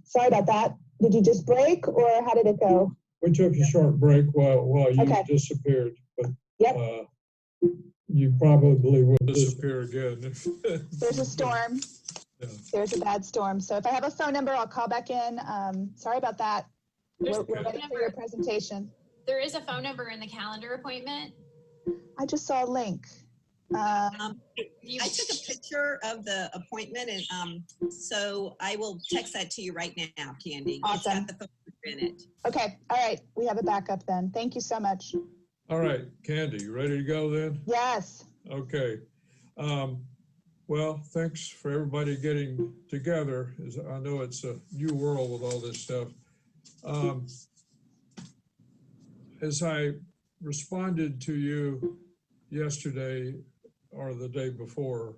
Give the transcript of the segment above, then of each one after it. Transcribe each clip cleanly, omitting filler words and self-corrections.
Sorry about that. Did you just break, or how did it go? We took a short break while you disappeared, but you probably will disappear again. There's a storm. Yeah. There's a bad storm. So if I have a phone number, I'll call back in. Sorry about that. We're ready for your presentation. There is a phone number in the calendar appointment. I just saw a link. I took a picture of the appointment, and so I will text that to you right now, Candy. Awesome. It's got the phone number in it. Okay. All right. We have a backup then. Thank you so much. All right, Candy, you ready to go then? Yes. Okay. Well, thanks for everybody getting together. I know it's a new world with all this stuff. As I responded to you yesterday or the day before,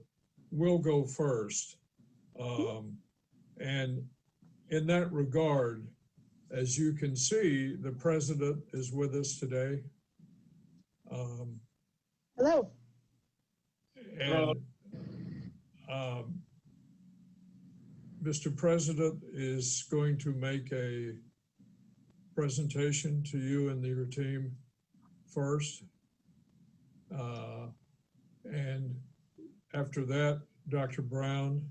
we'll go first. And in that regard, as you can see, the president is with us today. Hello. And Mr. President is going to make a presentation to you and your team first. And after that, Dr. Brown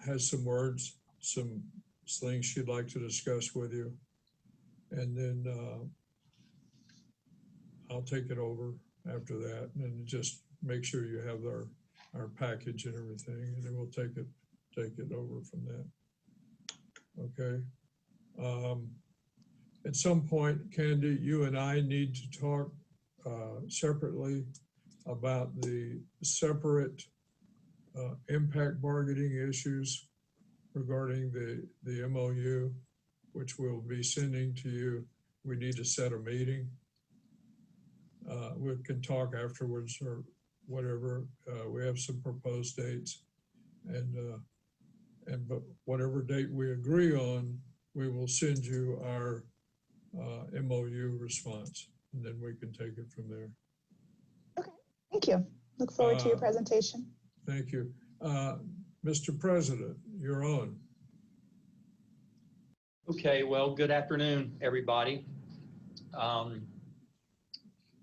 has some words, some things she'd like to discuss with you. And then I'll take it over after that, and just make sure you have our package and everything, and then we'll take it over from that. Okay. At some point, Candy, you and I need to talk separately about the separate impact bargaining issues regarding the MOU, which we'll be sending to you. We need to set a meeting. We can talk afterwards or whatever. We have some proposed dates, but whatever date we agree on, we will send you our MOU response, and then we can take it from there. Okay, thank you. Look forward to your presentation. Thank you. Mr. President, you're on. Okay, well, good afternoon, everybody.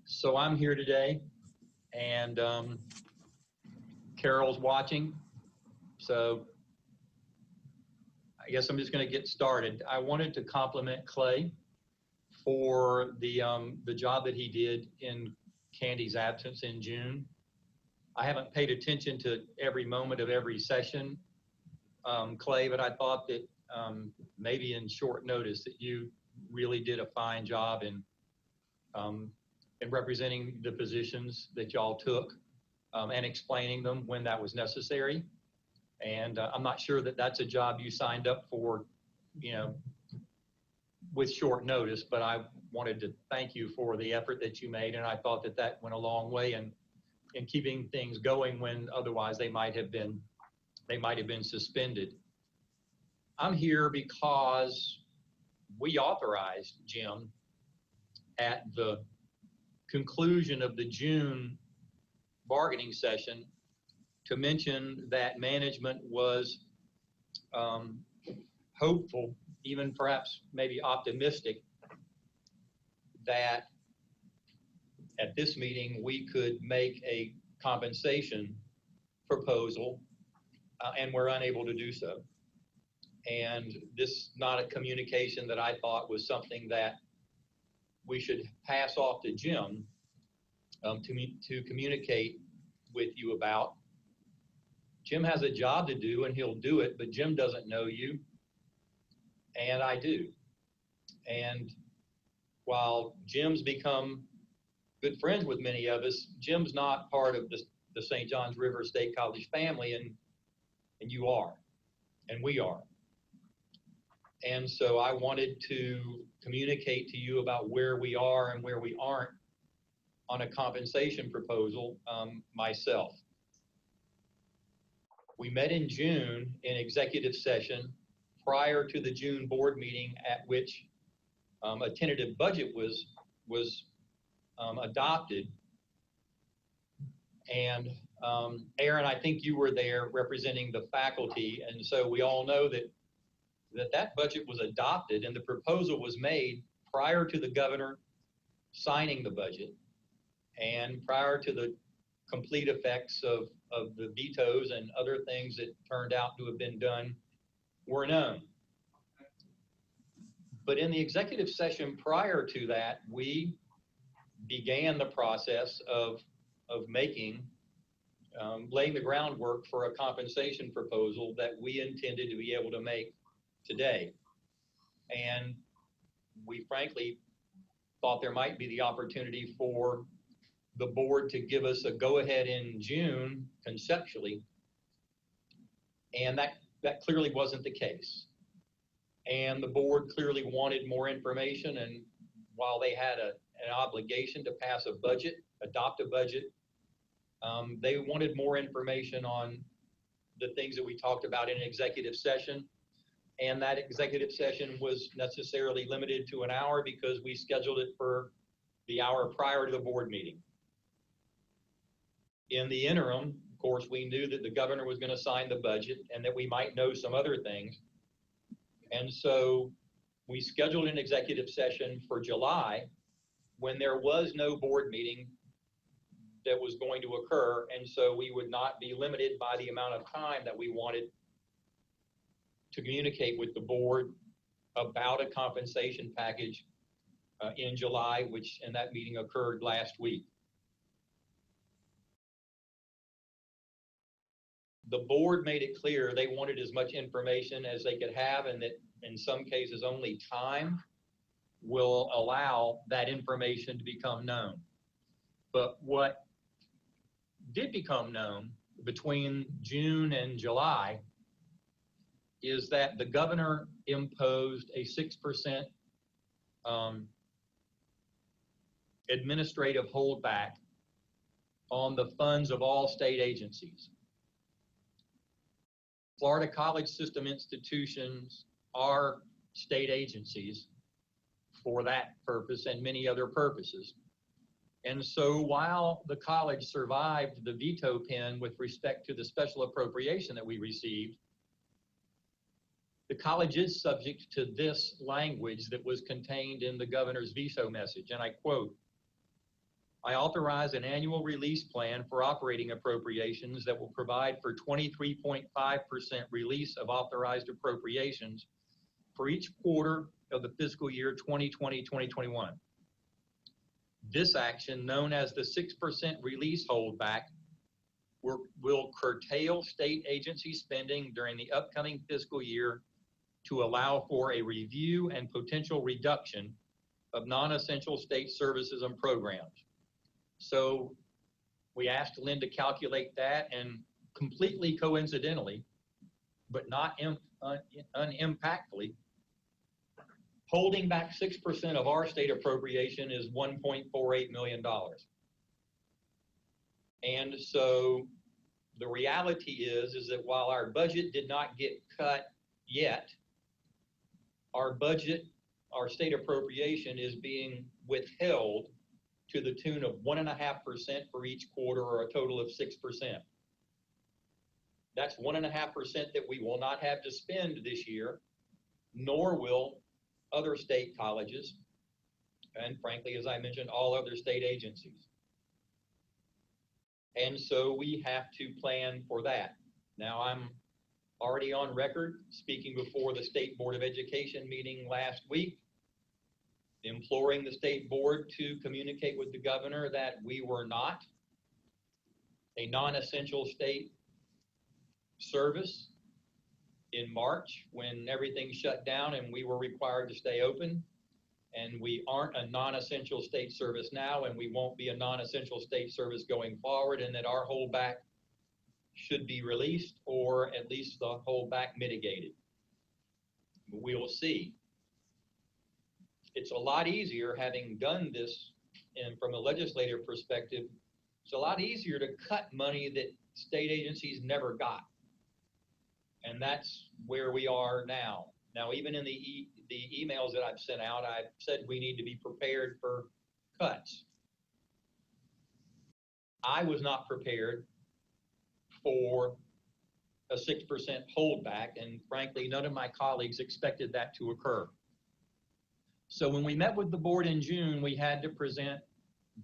So I'm here today, and Carol's watching, so I guess I'm just going to get started. I wanted to compliment Clay for the job that he did in Candy's absence in June. I haven't paid attention to every moment of every session, Clay, but I thought that maybe in short notice that you really did a fine job in representing the positions that y'all took and explaining them when that was necessary. And I'm not sure that that's a job you signed up for, with short notice, but I wanted to thank you for the effort that you made. And I thought that that went a long way in keeping things going when otherwise they might have been suspended. I'm here because we authorized Jim at the conclusion of the June bargaining session to mention that management was hopeful, even perhaps maybe optimistic, that at this meeting we could make a compensation proposal, and we're unable to do so. And this is not a communication that I thought was something that we should pass off to Jim to communicate with you about. Jim has a job to do and he'll do it, but Jim doesn't know you, and I do. And while Jim's become good friends with many of us, Jim's not part of the St. Johns River State College family, and you are, and we are. And so I wanted to communicate to you about where we are and where we aren't on a compensation proposal myself. We met in June in executive session prior to the June board meeting, at which a tentative budget was adopted. And Aaron, I think you were there representing the faculty, and so we all know that that budget was adopted and the proposal was made prior to the governor signing the budget and prior to the complete effects of the vetoes and other things that turned out to have been done were known. But in the executive session prior to that, we began the process of laying the groundwork for a compensation proposal that we intended to be able to make today. And we frankly thought there might be the opportunity for the board to give us a go-ahead in June conceptually, and that clearly wasn't the case. And the board clearly wanted more information, and while they had an obligation to pass a budget, adopt a budget, they wanted more information on the things that we talked about in executive session. And that executive session was necessarily limited to an hour because we scheduled it for the hour prior to the board meeting. In the interim, of course, we knew that the governor was going to sign the budget and that we might know some other things. And so we scheduled an executive session for July when there was no board meeting that was going to occur. And so we would not be limited by the amount of time that we wanted to communicate with the board about a compensation package in July, and that meeting occurred last week. The board made it clear they wanted as much information as they could have, and that in some cases only time will allow that information to become known. But what did become known between June and July is that the governor imposed a 6% administrative holdback on the funds of all state agencies. Florida college system institutions are state agencies for that purpose and many other purposes. And so while the college survived the veto pen with respect to the special appropriation that we received, the college is subject to this language that was contained in the governor's veto message, and I quote, "I authorize an annual release plan for operating appropriations that will provide for 23.5% release of authorized appropriations for each quarter of the fiscal year 2020-2021. This action, known as the 6% release holdback, will curtail state agency spending during the upcoming fiscal year to allow for a review and potential reduction of non-essential state services and programs." So we asked Lynn to calculate that, and completely coincidentally, but not unimpactfully, holding back 6% of our state appropriation is $1.48 million. And so the reality is that while our budget did not get cut yet, our state appropriation is being withheld to the tune of 1.5% for each quarter, or a total of 6%. That's 1.5% that we will not have to spend this year, nor will other state colleges, and frankly, as I mentioned, all other state agencies. And so we have to plan for that. Now, I'm already on record speaking before the State Board of Education meeting last week, imploring the state board to communicate with the governor that we were not a non-essential state service in March when everything shut down and we were required to stay open. And we aren't a non-essential state service now, and we won't be a non-essential state service going forward, and that our holdback should be released, or at least the holdback mitigated. We will see. It's a lot easier, having done this, and from a legislative perspective, it's a lot easier to cut money that state agencies never got. And that's where we are now. Now, even in the emails that I've sent out, I've said we need to be prepared for cuts. I was not prepared for a 6% holdback, and frankly, none of my colleagues expected that to occur. So when we met with the board in June, we had to present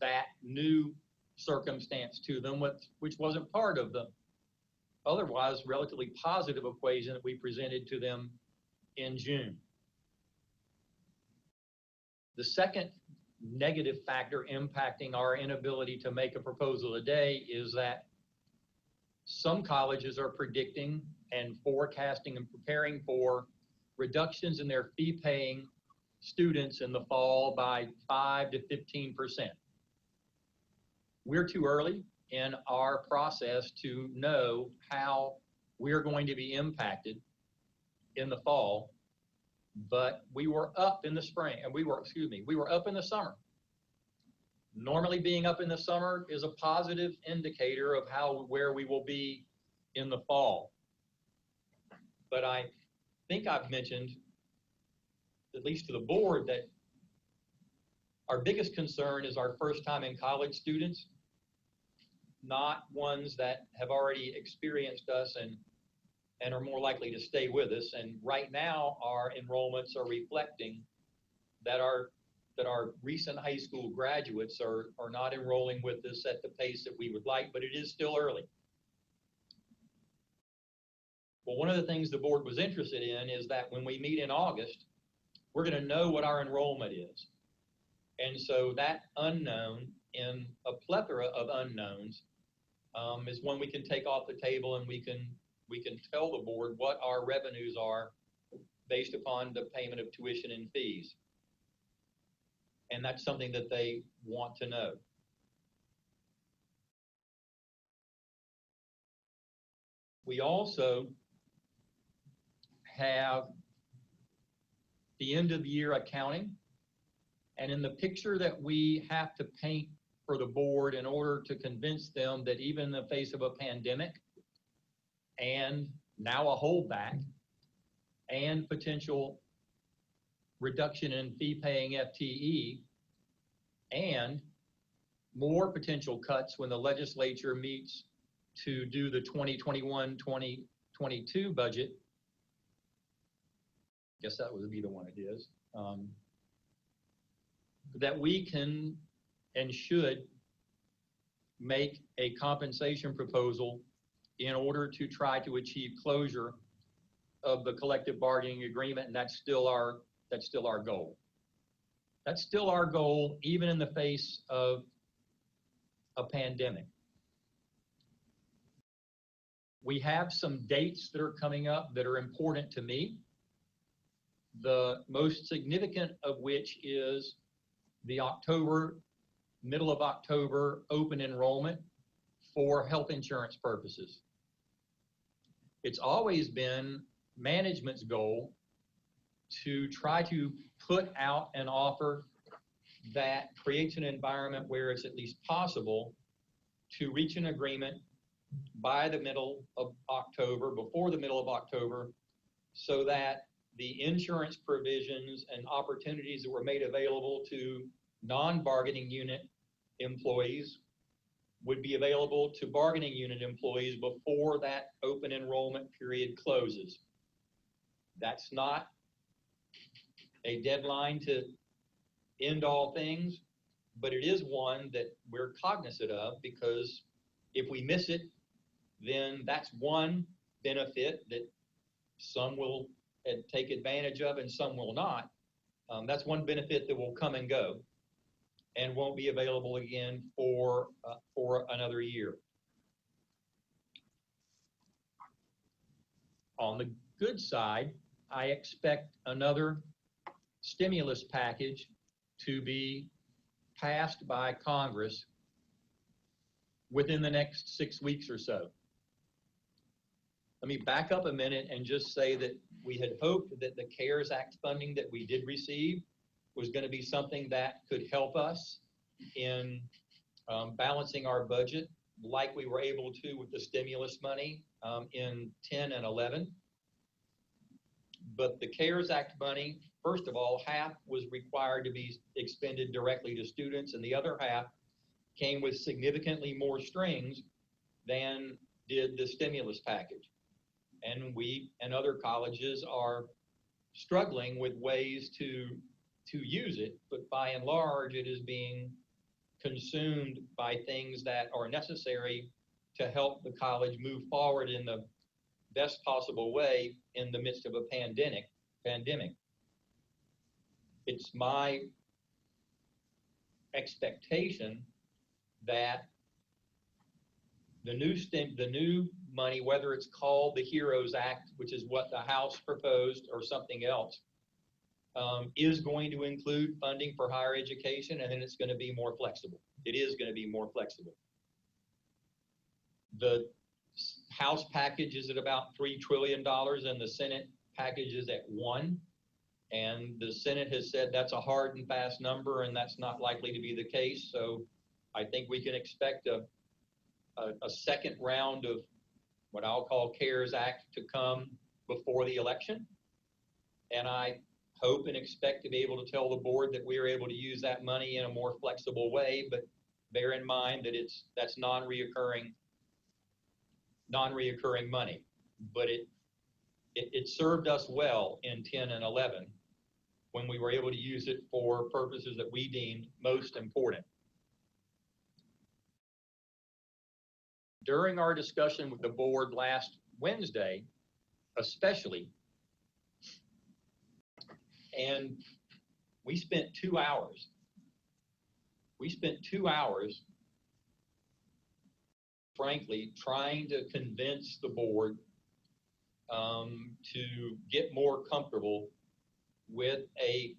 that new circumstance to them, which wasn't part of the otherwise relatively positive equation that we presented to them in June. The second negative factor impacting our inability to make a proposal today is that some colleges are predicting and forecasting and preparing for reductions in their fee-paying students in the fall by 5 to 15%. We're too early in our process to know how we're going to be impacted in the fall, but we were up in the spring, and we were up in the summer. Normally being up in the summer is a positive indicator of where we will be in the fall. But I think I've mentioned, at least to the board, that our biggest concern is our first time in college students, not ones that have already experienced us and are more likely to stay with us. And right now, our enrollments are reflecting that our recent high school graduates are not enrolling with us at the pace that we would like, but it is still early. Well, one of the things the board was interested in is that when we meet in August, we're going to know what our enrollment is. And so that unknown in a plethora of unknowns is one we can take off the table, and we can tell the board what our revenues are based upon the payment of tuition and fees. And that's something that they want to know. We also have the end of the year accounting. And in the picture that we have to paint for the board in order to convince them that even in the face of a pandemic and now a holdback and potential reduction in fee-paying FTE and more potential cuts when the legislature meets to do the 2021-2022 budget, I guess that would be the one it is, that we can and should make a compensation proposal in order to try to achieve closure of the collective bargaining agreement, and that's still our goal. That's still our goal, even in the face of a pandemic. We have some dates that are coming up that are important to me. The most significant of which is the middle of October open enrollment for health insurance purposes. It's always been management's goal to try to put out an offer that creates an environment where it's at least possible to reach an agreement by the middle of October, before the middle of October, so that the insurance provisions and opportunities that were made available to non-bargaining unit employees would be available to bargaining unit employees before that open enrollment period closes. That's not a deadline to end all things, but it is one that we're cognizant of, because if we miss it, then that's one benefit that some will take advantage of and some will not. That's one benefit that will come and go and won't be available again for another year. On the good side, I expect another stimulus package to be passed by Congress within the next 6 weeks or so. Let me back up a minute and just say that we had hoped that the CARES Act funding that we did receive was going to be something that could help us in balancing our budget like we were able to with the stimulus money in 10 and 11. But the CARES Act money, first of all, half was required to be expended directly to students, and the other half came with significantly more strings than did the stimulus package. and we and other colleges are struggling with ways to use it, but by and large, it is being consumed by things that are necessary to help the college move forward in the best possible way in the midst of a pandemic. It's my expectation that the new money, whether it's called the HEROES Act, which is what the House proposed, or something else, is going to include funding for higher education, and then it's going to be more flexible. It is going to be more flexible. The House package is at about $3 trillion, and the Senate package is at $1 trillion. And the Senate has said that's a hard and fast number, and that's not likely to be the case. So I think we can expect a second round of what I'll call CARES Act to come before the election. And I hope and expect to be able to tell the board that we are able to use that money in a more flexible way, but bear in mind that that's non-reoccurring money. But it served us well in 10 and 11 when we were able to use it for purposes that we deemed most important. During our discussion with the board last Wednesday, especially, and we spent 2 hours. We spent 2 hours, frankly, trying to convince the board to get more comfortable with a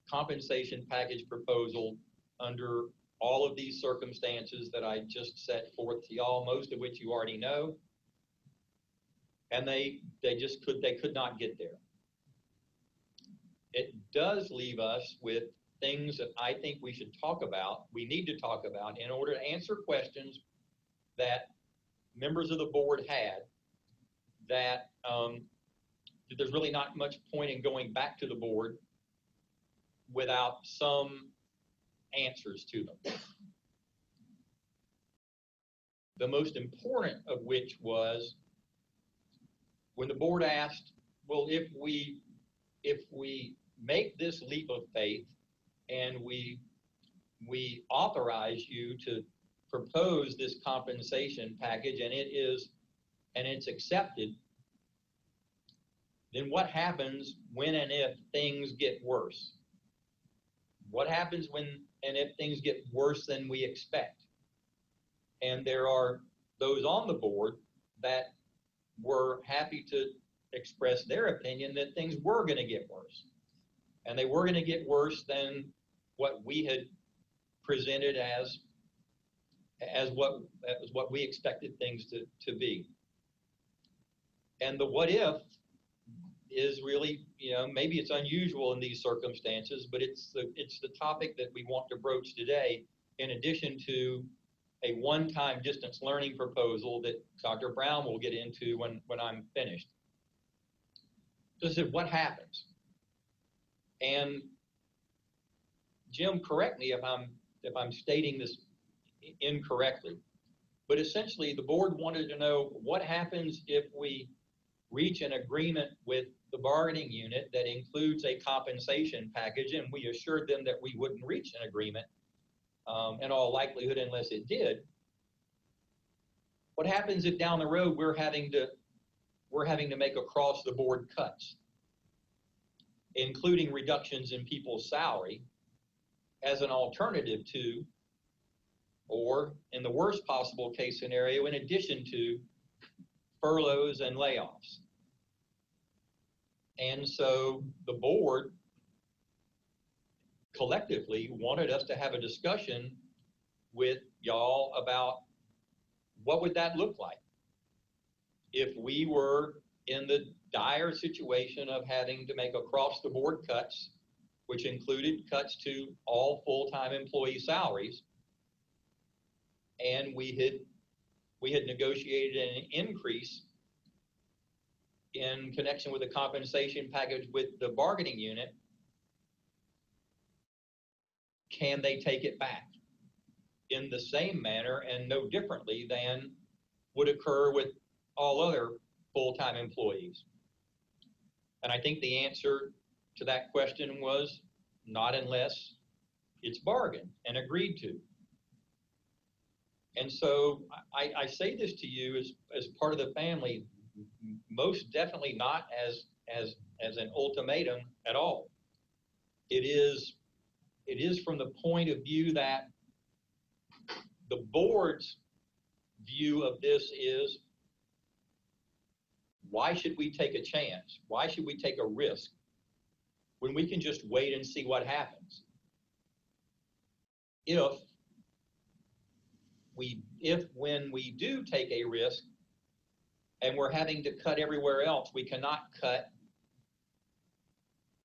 compensation package proposal under all of these circumstances that I just set forth to y'all, most of which you already know. And they could not get there. It does leave us with things that I think we should talk about, we need to talk about in order to answer questions that members of the board had that there's really not much point in going back to the board without some answers to them. The most important of which was when the board asked, well, if we make this leap of faith and we authorize you to propose this compensation package and it's accepted, then what happens when and if things get worse? What happens when and if things get worse than we expect? And there are those on the board that were happy to express their opinion that things were going to get worse. And they were going to get worse than what we had presented as what we expected things to be. And the what if is really, maybe it's unusual in these circumstances, but it's the topic that we want to broach today, in addition to a one-time distance learning proposal that Dr. Brown will get into when I'm finished. So I said, what happens? And Jim, correct me if I'm stating this incorrectly, but essentially the board wanted to know what happens if we reach an agreement with the bargaining unit that includes a compensation package, and we assured them that we wouldn't reach an agreement in all likelihood unless it did. What happens if down the road we're having to make across the board cuts, including reductions in people's salary as an alternative to, or in the worst possible case scenario, in addition to furloughs and layoffs? And so the board collectively wanted us to have a discussion with y'all about what would that look like if we were in the dire situation of having to make across the board cuts, which included cuts to all full-time employee salaries, and we had negotiated an increase in connection with the compensation package with the bargaining unit. Can they take it back in the same manner and no differently than would occur with all other full-time employees? And I think the answer to that question was not unless it's bargained and agreed to. And so I say this to you as part of the family, most definitely not as an ultimatum at all. It is from the point of view that the board's view of this is, why should we take a chance? Why should we take a risk when we can just wait and see what happens? If when we do take a risk and we're having to cut everywhere else, we cannot cut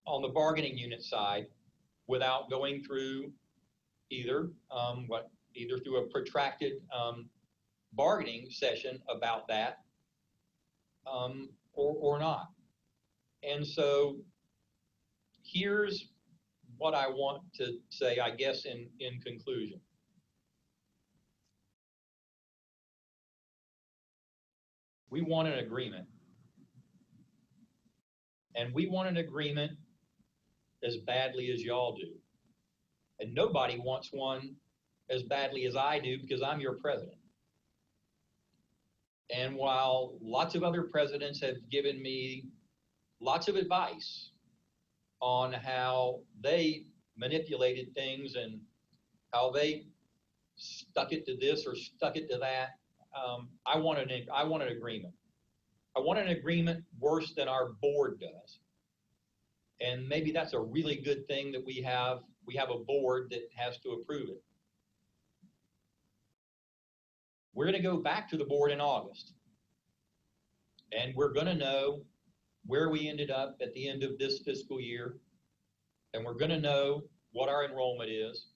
on the bargaining unit side without going through either through a protracted bargaining session about that or not. And so here's what I want to say, I guess, in conclusion. We want an agreement. And we want an agreement as badly as y'all do. And nobody wants one as badly as I do, because I'm your president. And while lots of other presidents have given me lots of advice on how they manipulated things and how they stuck it to this or stuck it to that, I want an agreement. I want an agreement worse than our board does. And maybe that's a really good thing that we have a board that has to approve it. We're going to go back to the board in August, and we're going to know where we ended up at the end of this fiscal year, and we're going to know what our enrollment is,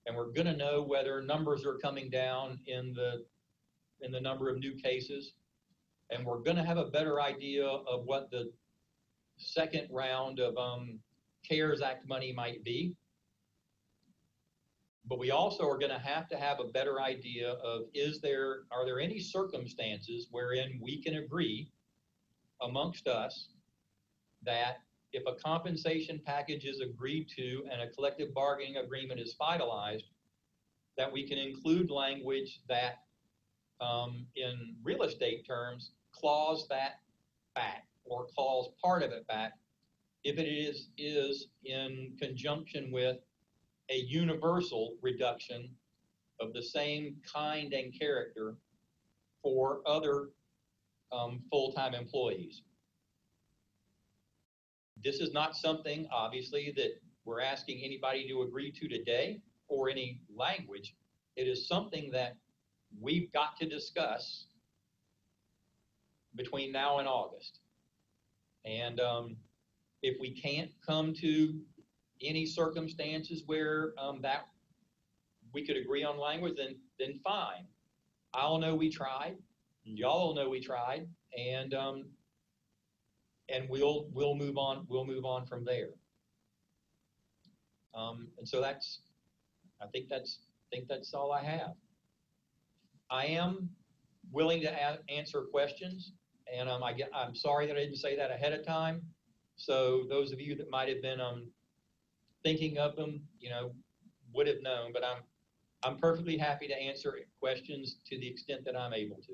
and we're going to know whether numbers are coming down in the number of new cases, and we're going to have a better idea of what the second round of CARES Act money might be. But we also are going to have a better idea of, are there any circumstances wherein we can agree amongst us that if a compensation package is agreed to and a collective bargaining agreement is finalized, that we can include language that, in real estate terms, clause that back or clause part of it back if it is in conjunction with a universal reduction of the same kind and character for other full-time employees. This is not something, obviously, that we're asking anybody to agree to today or any language. It is something that we've got to discuss between now and August. And if we can't come to any circumstances where that we could agree on language, then fine. I'll know we tried, y'all will know we tried, and we'll move on. We'll move on from there. And so I think that's all I have. I am willing to answer questions, and I'm sorry that I didn't say that ahead of time. So those of you that might have been thinking of them, would have known. But I'm perfectly happy to answer questions to the extent that I'm able to.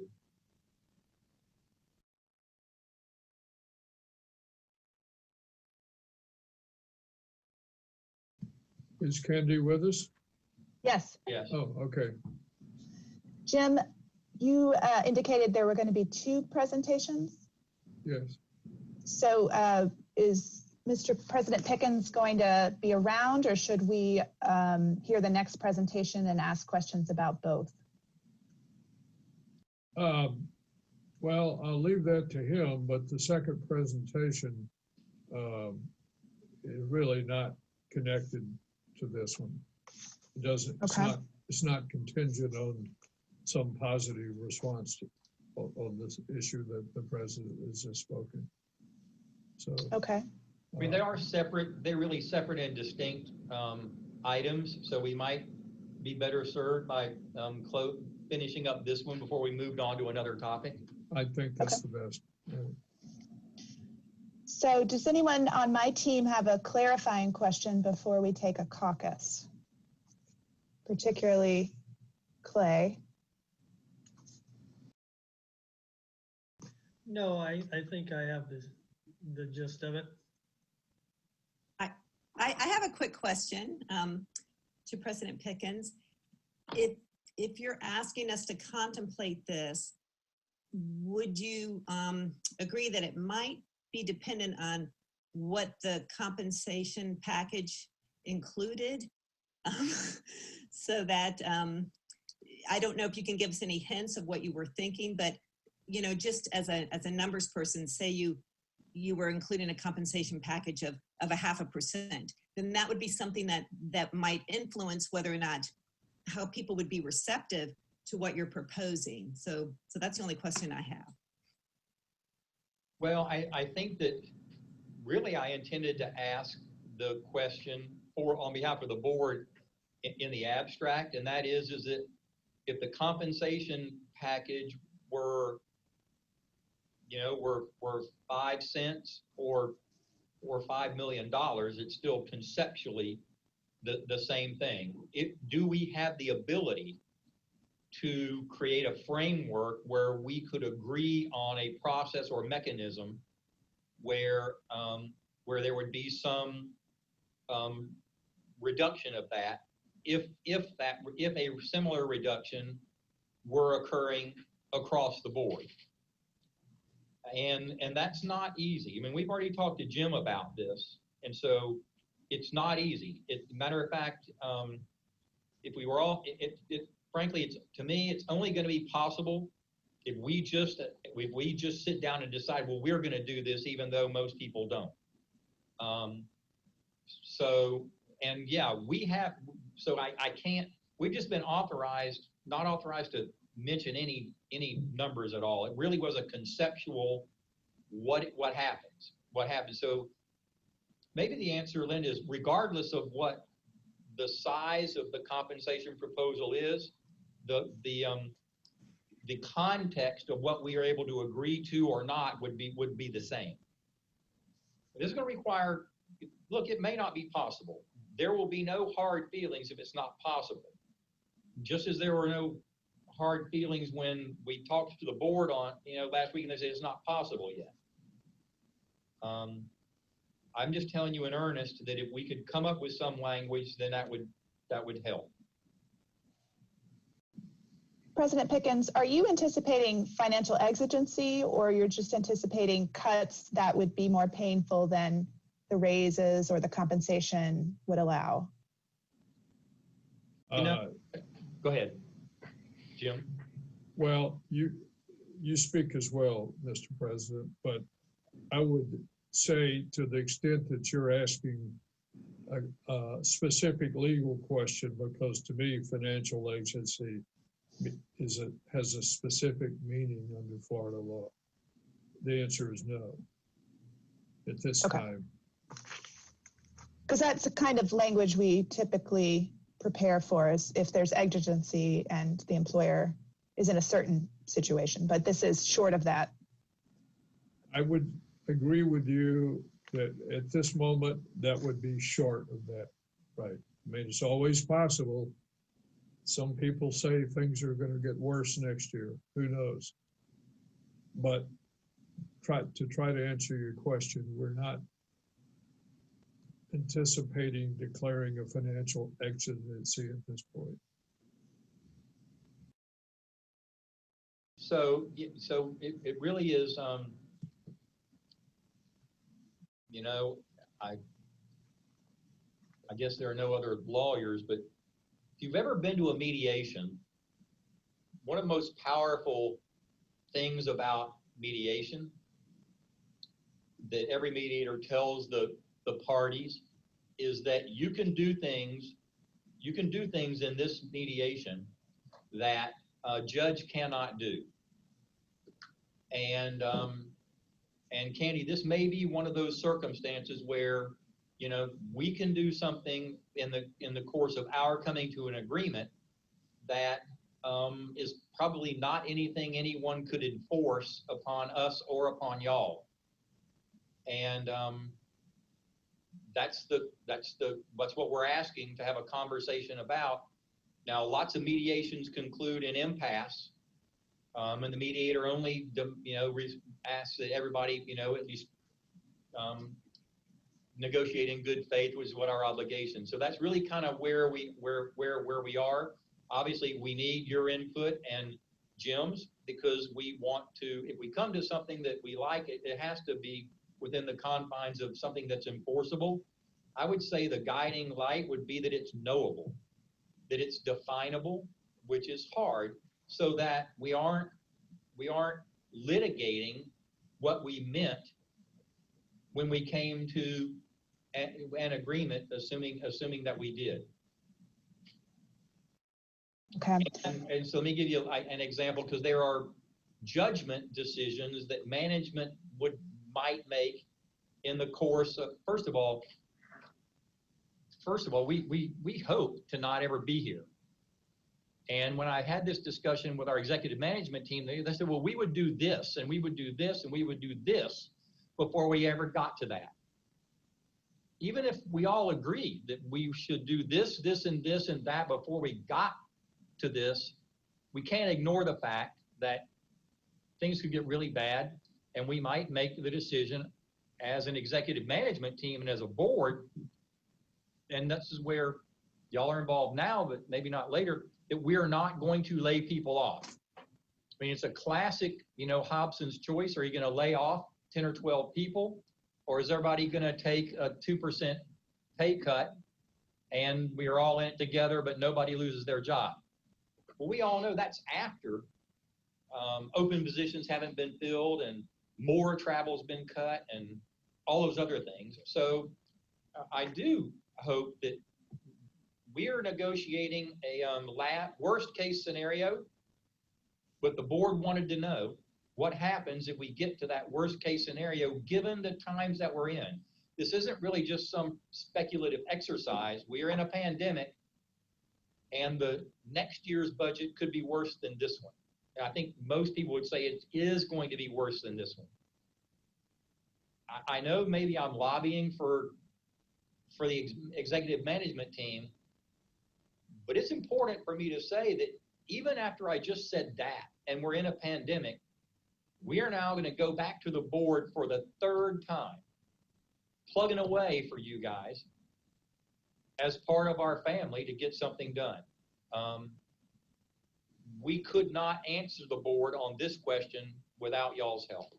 Is Candy with us? Yes. Yes. Oh, okay. Jim, you indicated there were going to be 2 presentations. Yes. So is Mr. President Pickens going to be around, or should we hear the next presentation and ask questions about both? Well, I'll leave that to him, but the second presentation is really not connected to this one. It doesn't, okay. It's not contingent on some positive response on this issue that the president has just spoken. So, okay. I mean, they are separate. They're really separate and distinct items. So we might be better served by finishing up this one before we moved on to another topic. I think that's the best. So does anyone on my team have a clarifying question before we take a caucus? Particularly Clay. No, I think I have the gist of it. I have a quick question to President Pickens. If you're asking us to contemplate this, would you agree that it might be dependent on what the compensation package included? So that, I don't know if you can give us any hints of what you were thinking, but you know, just as a numbers person, say you were including a compensation package of 0.5%, then that would be something that might influence whether or not how people would be receptive to what you're proposing. So that's the only question I have. Well, I think that really I intended to ask the question on behalf of the board in the abstract, and that is that if the compensation package were 5 cents or $5 million, it's still conceptually the same thing. Do we have the ability to create a framework where we could agree on a process or mechanism where there would be some reduction of that if a similar reduction were occurring across the board? And that's not easy. I mean, we've already talked to Jim about this, and so it's not easy. Matter of fact, if we were all, frankly, to me, it's only going to be possible if we just sit down and decide, well, we're going to do this, even though most people don't. I can't. We've just been not authorized to mention any numbers at all. It really was a conceptual what happens. So maybe the answer, Linda, is regardless of what the size of the compensation proposal is, the context of what we are able to agree to or not would be the same. This is going to require, look, it may not be possible. There will be no hard feelings if it's not possible. Just as there were no hard feelings when we talked to the board on, last week, and they said it's not possible yet. I'm just telling you in earnest that if we could come up with some language, then that would help. President Pickens, are you anticipating financial exigency, or you're just anticipating cuts that would be more painful than the raises or the compensation would allow? Go ahead, Jim. Well, you speak as well, Mr. President, but I would say, to the extent that you're asking a specific legal question, because to me, financial exigency has a specific meaning under Florida law. The answer is no at this time. Because that's the kind of language we typically prepare for, is if there's exigency and the employer is in a certain situation, but this is short of that. I would agree with you that at this moment, that would be short of that, right? I mean, it's always possible. Some people say things are going to get worse next year. Who knows? But to try to answer your question, we're not anticipating declaring a financial exigency at this point. So it really is, I guess there are no other lawyers, but if you've ever been to a mediation, one of the most powerful things about mediation that every mediator tells the parties is that you can do things in this mediation that a judge cannot do. And Candy, this may be one of those circumstances where, we can do something in the course of our coming to an agreement that is probably not anything anyone could enforce upon us or upon y'all. And that's what we're asking to have a conversation about. Now, lots of mediations conclude in impasse, and the mediator only, asks that everybody, at least negotiate in good faith, was what our obligation. So that's really kind of where we are. Obviously, we need your input and Jim's, because we want to, if we come to something that we like, it has to be within the confines of something that's enforceable. I would say the guiding light would be that it's knowable, that it's definable, which is hard, so that we aren't litigating what we meant when we came to an agreement, assuming that we did. Okay. And so let me give you an example, because there are judgment decisions that management might make in the course of, first of all, we hope to not ever be here. And when I had this discussion with our executive management team, they said, well, we would do this, and we would do this, and we would do this before we ever got to that. Even if we all agreed that we should do this, this, and this, and that before we got to this, we can't ignore the fact that things could get really bad, and we might make the decision as an executive management team and as a board, and this is where y'all are involved now, but maybe not later, that we are not going to lay people off. I mean, it's a classic, Hobson's choice. Are you going to lay off 10 or 12 people, or is everybody going to take a 2% pay cut and we are all in it together, but nobody loses their job? Well, we all know that's after open positions haven't been filled and more travel's been cut and all those other things. So I do hope that we are negotiating a worst case scenario, but the board wanted to know what happens if we get to that worst case scenario, given the times that we're in. This isn't really just some speculative exercise. We are in a pandemic, and the next year's budget could be worse than this one. And I think most people would say it is going to be worse than this one. I know maybe I'm lobbying for the executive management team, but it's important for me to say that even after I just said that, and we're in a pandemic, we are now going to go back to the board for the third time, plugging away for you guys as part of our family to get something done. We could not answer the board on this question without y'all's help.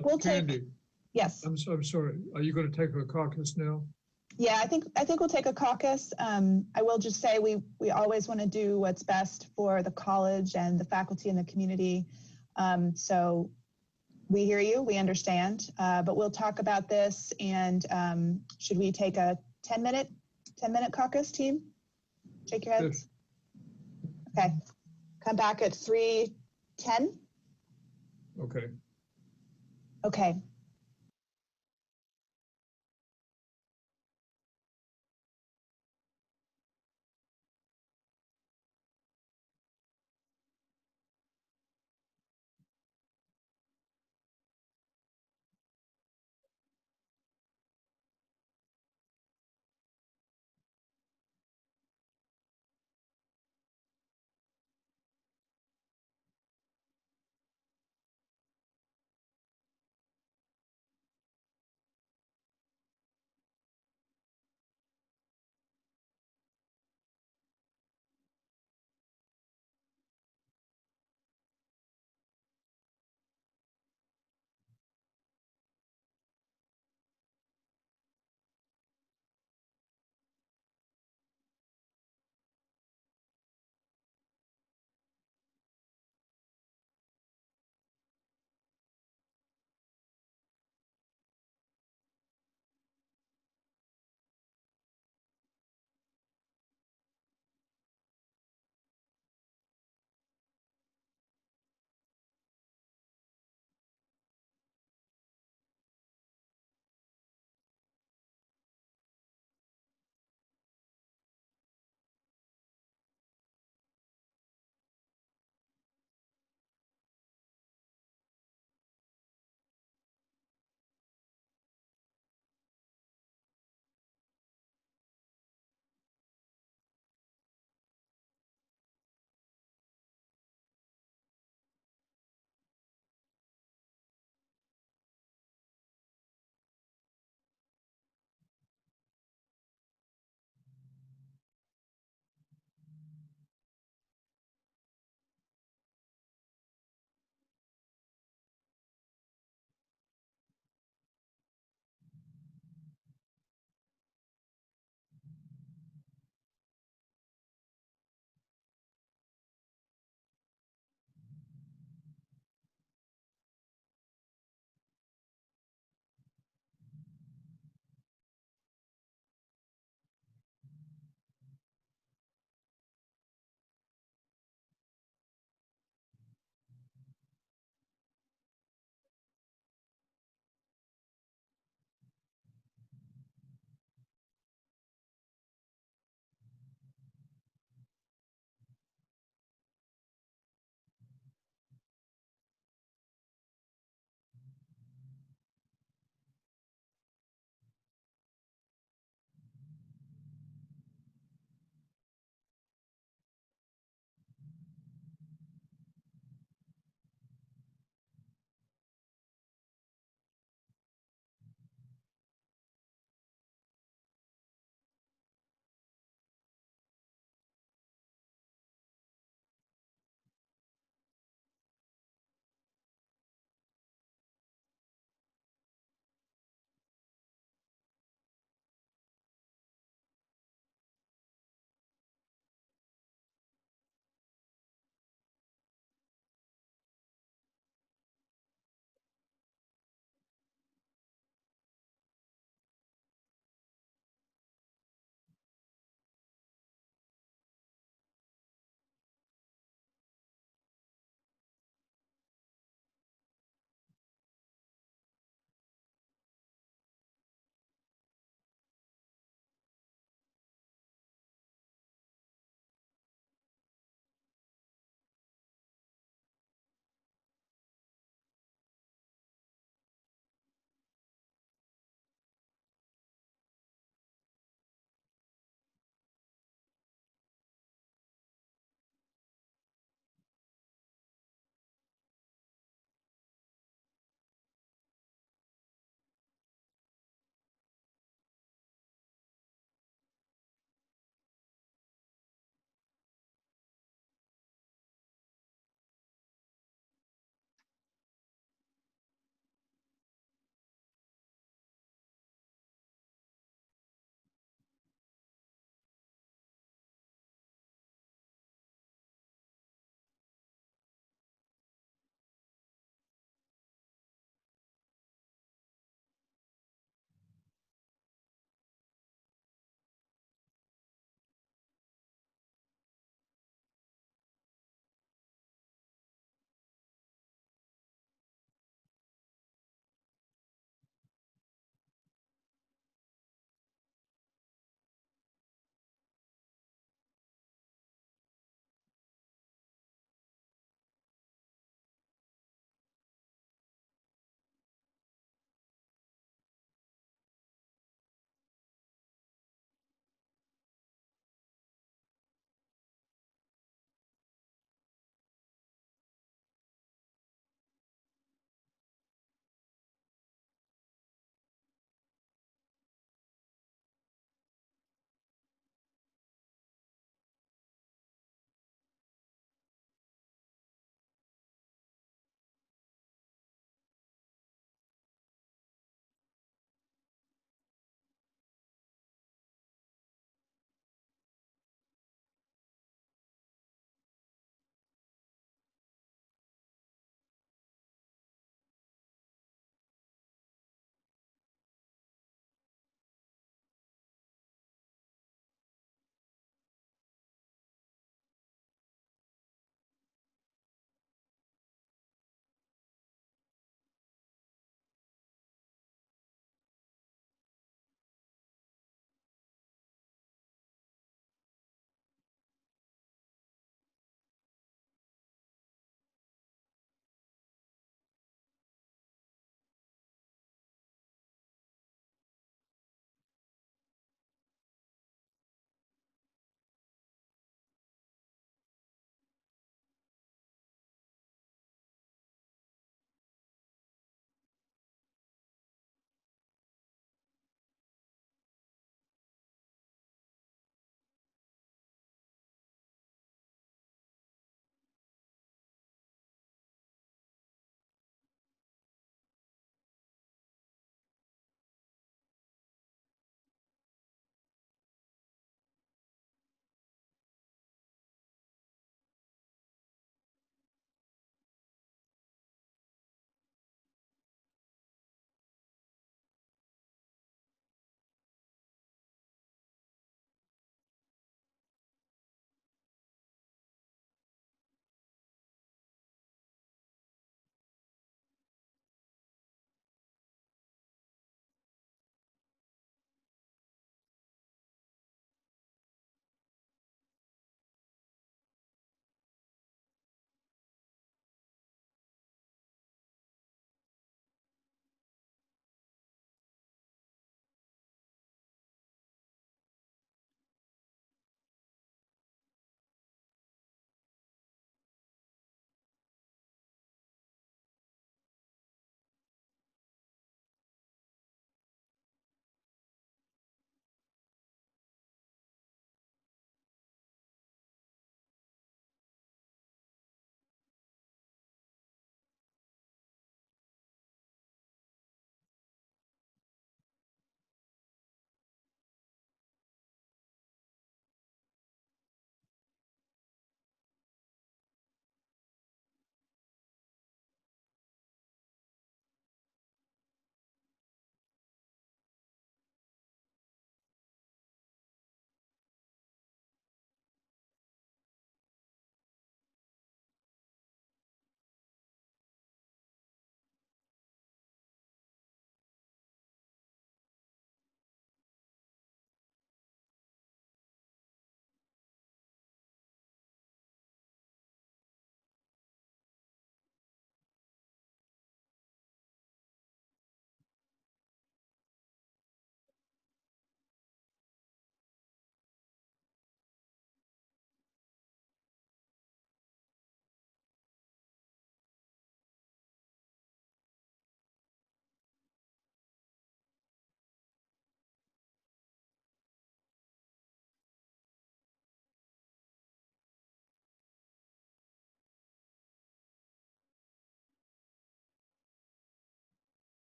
We'll take, Candy, yes. I'm sorry. Are you going to take a caucus now? Yeah, I think we'll take a caucus. I will just say we always want to do what's best for the college and the faculty and the community. So we hear you, we understand, but we'll talk about this. And should we take a 10-minute caucus, team? Shake your heads. Good. Okay. Come back at 3:10. Okay. Okay.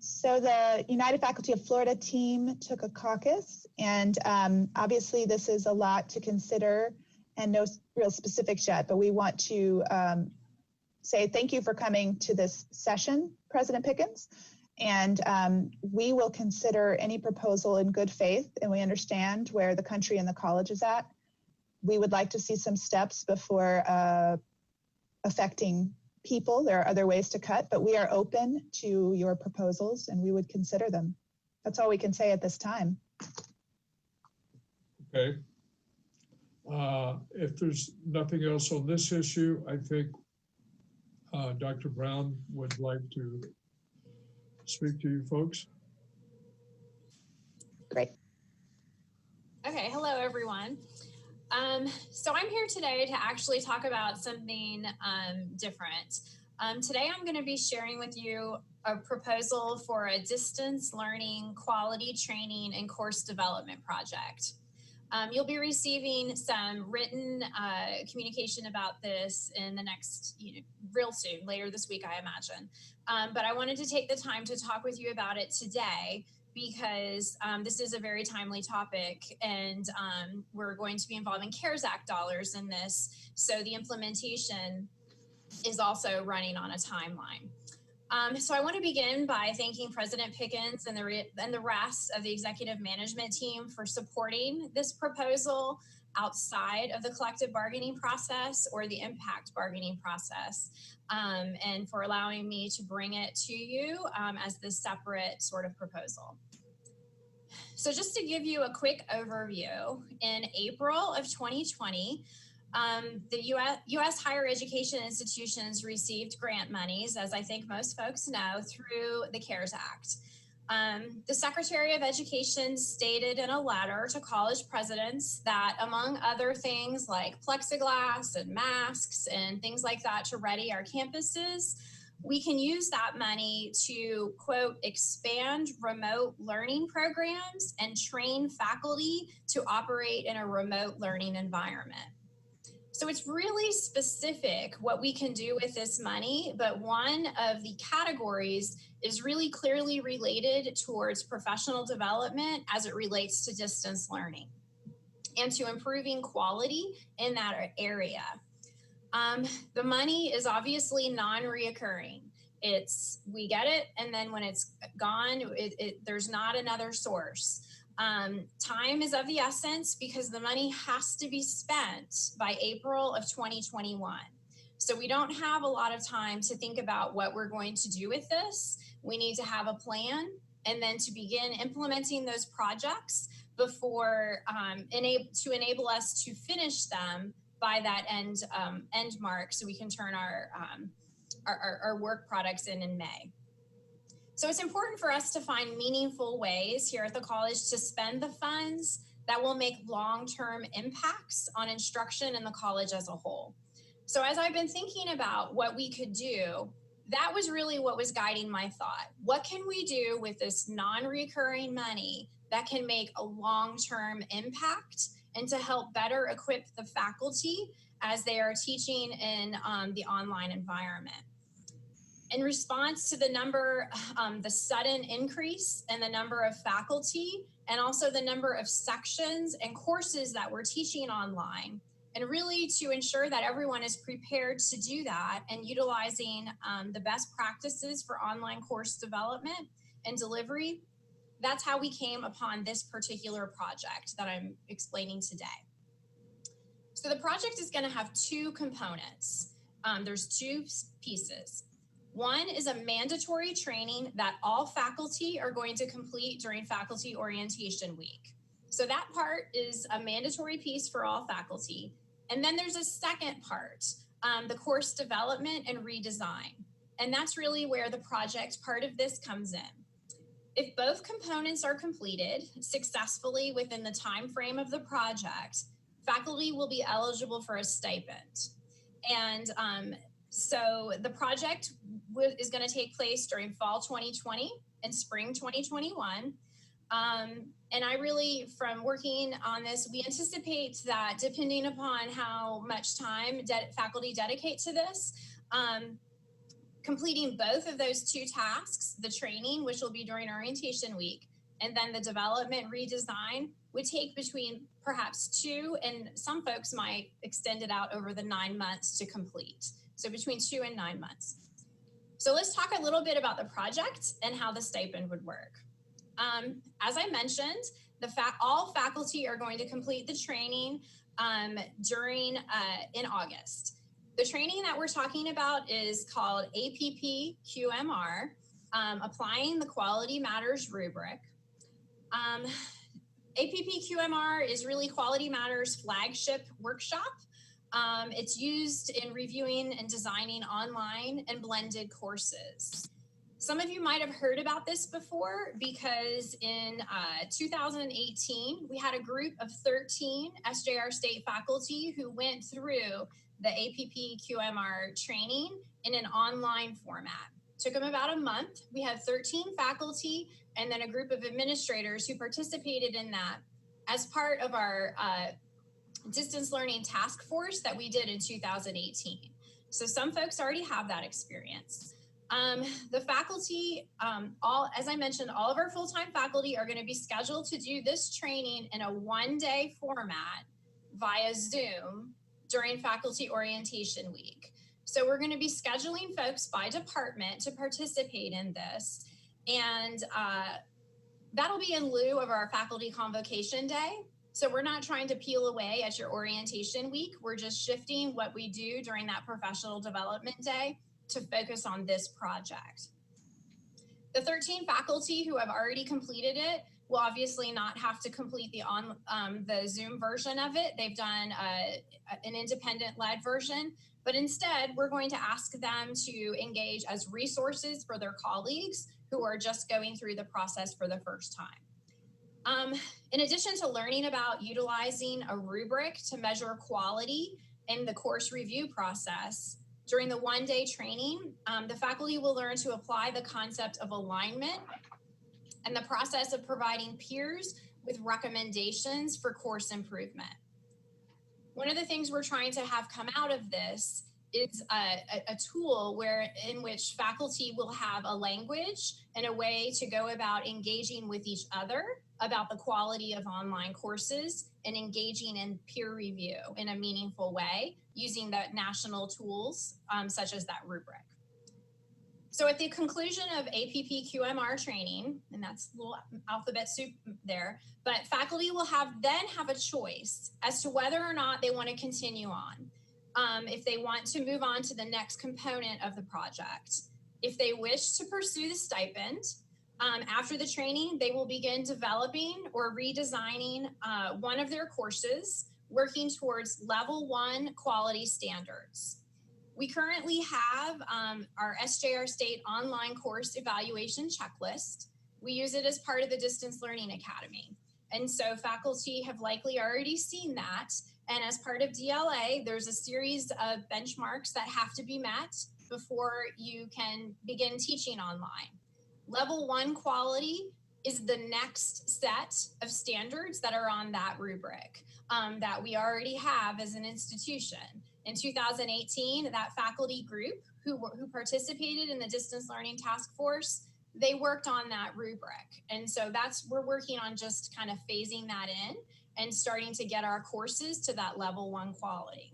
So the United Faculty of Florida team took a caucus, and obviously this is a lot to consider and no real specifics yet, but we want to say thank you for coming to this session, President Pickens. And we will consider any proposal in good faith, and we understand where the country and the college is at. We would like to see some steps before affecting people. There are other ways to cut, but we are open to your proposals and we would consider them. That's all we can say at this time. Okay. If there's nothing else on this issue, I think Dr. Brown would like to speak to you folks. Great. Okay, hello everyone. So I'm here today to actually talk about something different. Today I'm going to be sharing with you a proposal for a distance learning quality training and course development project. You'll be receiving some written communication about this in the next, real soon, later this week, I imagine. But I wanted to take the time to talk with you about it today because this is a very timely topic, and we're going to be involving CARES Act dollars in this. So the implementation is also running on a timeline. So I want to begin by thanking President Pickens and the rest of the executive management team for supporting this proposal outside of the collective bargaining process or the impact bargaining process, and for allowing me to bring it to you as this separate sort of proposal. So just to give you a quick overview, in April of 2020, the U.S. higher education institutions received grant monies, as I think most folks know, through the CARES Act. The Secretary of Education stated in a letter to college presidents that, among other things like plexiglass and masks and things like that to ready our campuses, we can use that money to, quote, expand remote learning programs and train faculty to operate in a remote learning environment. So it's really specific what we can do with this money, but one of the categories is really clearly related towards professional development as it relates to distance learning and to improving quality in that area. The money is obviously non-reoccurring. We get it, and then when it's gone, there's not another source. Time is of the essence because the money has to be spent by April of 2021. So we don't have a lot of time to think about what we're going to do with this. We need to have a plan and then to begin implementing those projects before to enable us to finish them by that end mark, so we can turn our work products in May. So it's important for us to find meaningful ways here at the college to spend the funds that will make long-term impacts on instruction in the college as a whole. So as I've been thinking about what we could do, that was really what was guiding my thought. What can we do with this non-recurring money that can make a long-term impact and to help better equip the faculty as they are teaching in the online environment? In response to the sudden increase in the number of faculty and also the number of sections and courses that we're teaching online, and really to ensure that everyone is prepared to do that and utilizing the best practices for online course development and delivery, that's how we came upon this particular project that I'm explaining today. So the project is going to have two components. There's two pieces. One is a mandatory training that all faculty are going to complete during Faculty Orientation Week. So that part is a mandatory piece for all faculty. And then there's a second part, the course development and redesign. And that's really where the project part of this comes in. If both components are completed successfully within the time frame of the project, faculty will be eligible for a stipend. And so the project is going to take place during fall 2020 and spring 2021. And I really, from working on this, we anticipate that depending upon how much time faculty dedicate to this, Completing both of those two tasks, the training, which will be during orientation week, and then the development redesign, would take between perhaps 2, and some folks might extend it out over the 9 months to complete. So between 2 and 9 months. So let's talk a little bit about the project and how the stipend would work. As I mentioned, all faculty are going to complete the training in August. The training that we're talking about is called APP QMR, applying the Quality Matters rubric. APP QMR is really Quality Matters flagship workshop. It's used in reviewing and designing online and blended courses. Some of you might have heard about this before because in 2018, we had a group of 13 SJR state faculty who went through the APP QMR training in an online format. Took them about a month. We had 13 faculty and then a group of administrators who participated in that as part of our distance learning task force that we did in 2018. So some folks already have that experience. The faculty, as I mentioned, all of our full-time faculty are going to be scheduled to do this training in a one-day format via Zoom during faculty orientation week. So we're going to be scheduling folks by department to participate in this. And that'll be in lieu of our faculty convocation day. So we're not trying to peel away at your orientation week. We're just shifting what we do during that professional development day to focus on this project. The 13 faculty who have already completed it will obviously not have to complete the Zoom version of it. They've done an independent led version, but instead we're going to ask them to engage as resources for their colleagues who are just going through the process for the first time. In addition to learning about utilizing a rubric to measure quality in the course review process, during the one-day training, the faculty will learn to apply the concept of alignment and the process of providing peers with recommendations for course improvement. One of the things we're trying to have come out of this is a tool in which faculty will have a language and a way to go about engaging with each other about the quality of online courses and engaging in peer review in a meaningful way using the national tools such as that rubric. So at the conclusion of APP QMR training, and that's a little alphabet soup there, but faculty will then have a choice as to whether or not they want to continue on. If they want to move on to the next component of the project. If they wish to pursue the stipend, after the training, they will begin developing or redesigning one of their courses, working towards level 1 quality standards. We currently have our SJR State online course evaluation checklist. We use it as part of the Distance Learning Academy. And so faculty have likely already seen that. And as part of DLA, there's a series of benchmarks that have to be met before you can begin teaching online. Level 1 quality is the next set of standards that are on that rubric that we already have as an institution. In 2018, that faculty group who participated in the Distance Learning Task Force, they worked on that rubric. And so we're working on just kind of phasing that in and starting to get our courses to that level 1 quality.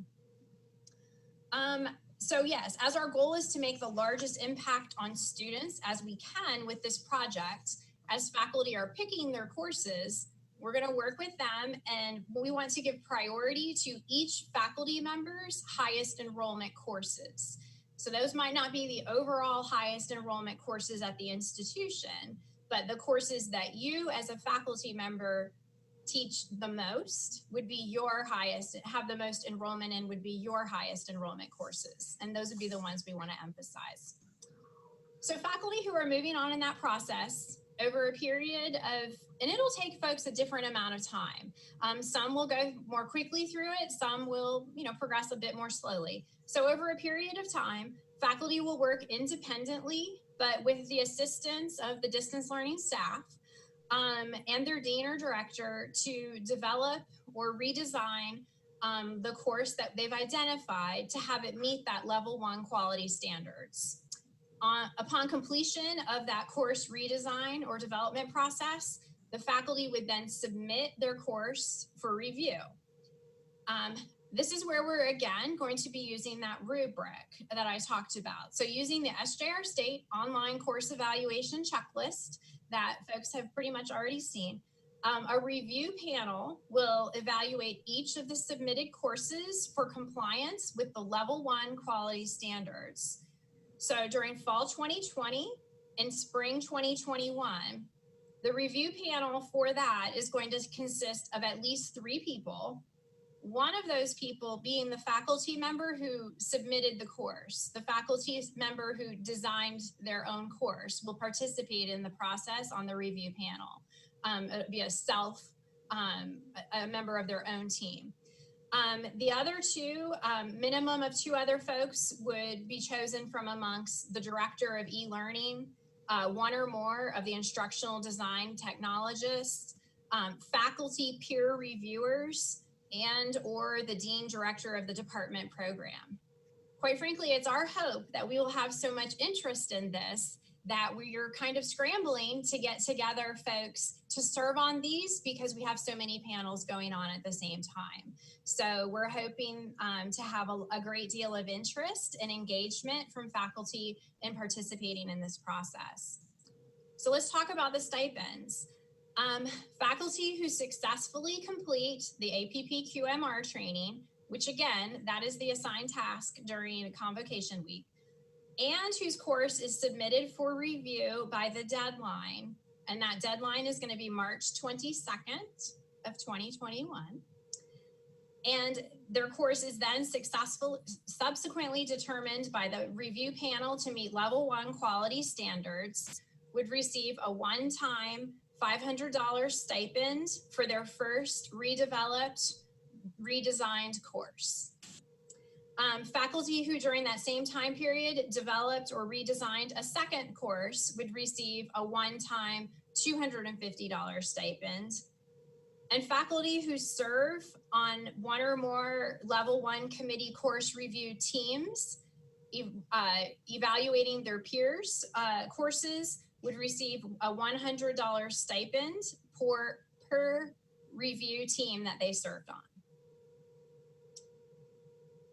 So yes, as our goal is to make the largest impact on students as we can with this project, as faculty are picking their courses, we're going to work with them, and we want to give priority to each faculty member's highest enrollment courses. So those might not be the overall highest enrollment courses at the institution, but the courses that you as a faculty member teach the most would be your highest, have the most enrollment in would be your highest enrollment courses. And those would be the ones we want to emphasize. So faculty who are moving on in that process over a period of, and it'll take folks a different amount of time. Some will go more quickly through it. Some will, progress a bit more slowly. So over a period of time, faculty will work independently, but with the assistance of the distance learning staff and their dean or director to develop or redesign the course that they've identified to have it meet that level 1 quality standards. Upon completion of that course redesign or development process, the faculty would then submit their course for review. This is where we're again going to be using that rubric that I talked about. So using the SJR State online course evaluation checklist that folks have pretty much already seen, a review panel will evaluate each of the submitted courses for compliance with the level 1 quality standards. So during fall 2020 and spring 2021, the review panel for that is going to consist of at least 3 people. One of those people being the faculty member who submitted the course. The faculty member who designed their own course will participate in the process on the review panel. It'll be a member of their own team. The other 2, minimum of 2 other folks would be chosen from amongst the director of e-learning, 1 or more of the instructional design technologists, faculty peer reviewers, and or the dean director of the department program. Quite frankly, it's our hope that we will have so much interest in this that we're kind of scrambling to get together folks to serve on these because we have so many panels going on at the same time. So we're hoping to have a great deal of interest and engagement from faculty in participating in this process. So let's talk about the stipends. Faculty who successfully complete the APP-QMR training, which again, that is the assigned task during convocation week, and whose course is submitted for review by the deadline, and that deadline is going to be March 22nd of 2021. And their course is then subsequently determined by the review panel to meet level 1 quality standards, would receive a one-time $500 stipend for their first redeveloped, redesigned course. Faculty who during that same time period developed or redesigned a second course would receive a one-time $250 stipend. And faculty who serve on 1 or more level 1 committee course review teams, evaluating their peers' courses, would receive a $100 stipend per review team that they served on.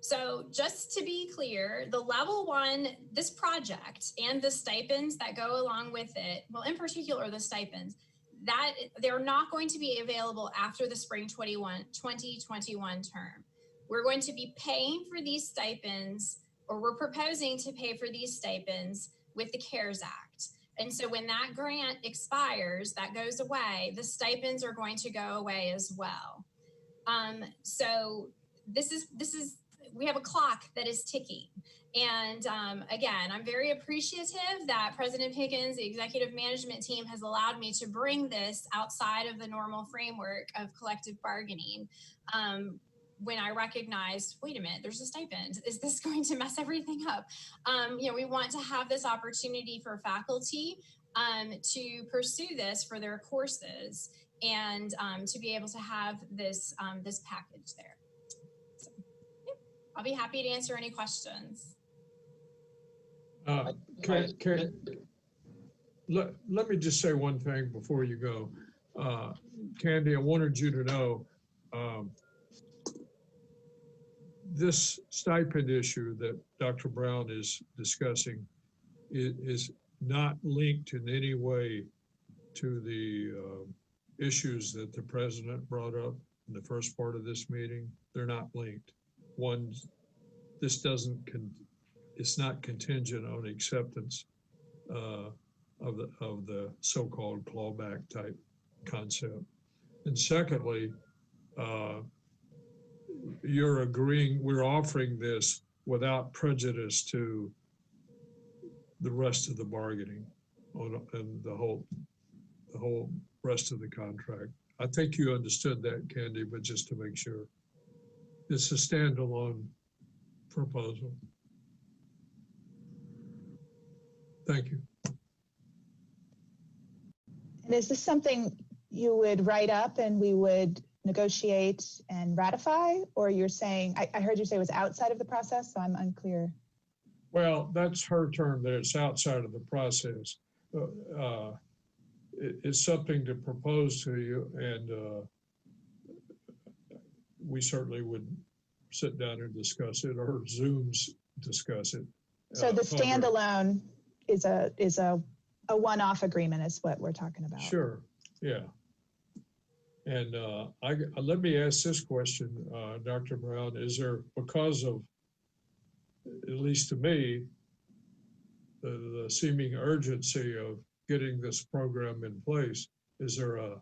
So just to be clear, the level 1, this project and the stipends that go along with it, well, in particular, the stipends, that they're not going to be available after the spring 2021 term. We're going to be paying for these stipends, or we're proposing to pay for these stipends with the CARES Act. And so when that grant expires, that goes away, the stipends are going to go away as well. So this is we have a clock that is ticking. And again, I'm very appreciative that President Pickens, the executive management team, has allowed me to bring this outside of the normal framework of collective bargaining. When I recognized, wait a minute, there's a stipend. Is this going to mess everything up? We want to have this opportunity for faculty to pursue this for their courses and to be able to have this, this package there. So, yeah, I'll be happy to answer any questions. Let me just say one thing before you go. Candy, I wanted you to know this stipend issue that Dr. Brown is discussing is not linked in any way to the issues that the president brought up in the first part of this meeting. They're not linked. One, this doesn't, it's not contingent on acceptance of the so-called clawback type concept. And secondly, you're agreeing, we're offering this without prejudice to the rest of the bargaining and the whole rest of the contract. I think you understood that, Candy, but just to make sure. It's a standalone proposal. Thank you. And is this something you would write up and we would negotiate and ratify? Or you're saying, I heard you say it was outside of the process, so I'm unclear. Well, that's her term, that it's outside of the process. It's something to propose to you, and we certainly would sit down and discuss it, or Zooms discuss it. So the However, standalone is a one-off agreement is what we're talking about. Sure, yeah. And let me ask this question, Dr. Brown, is there, because of, at least to me, the seeming urgency of getting this program in place, is there a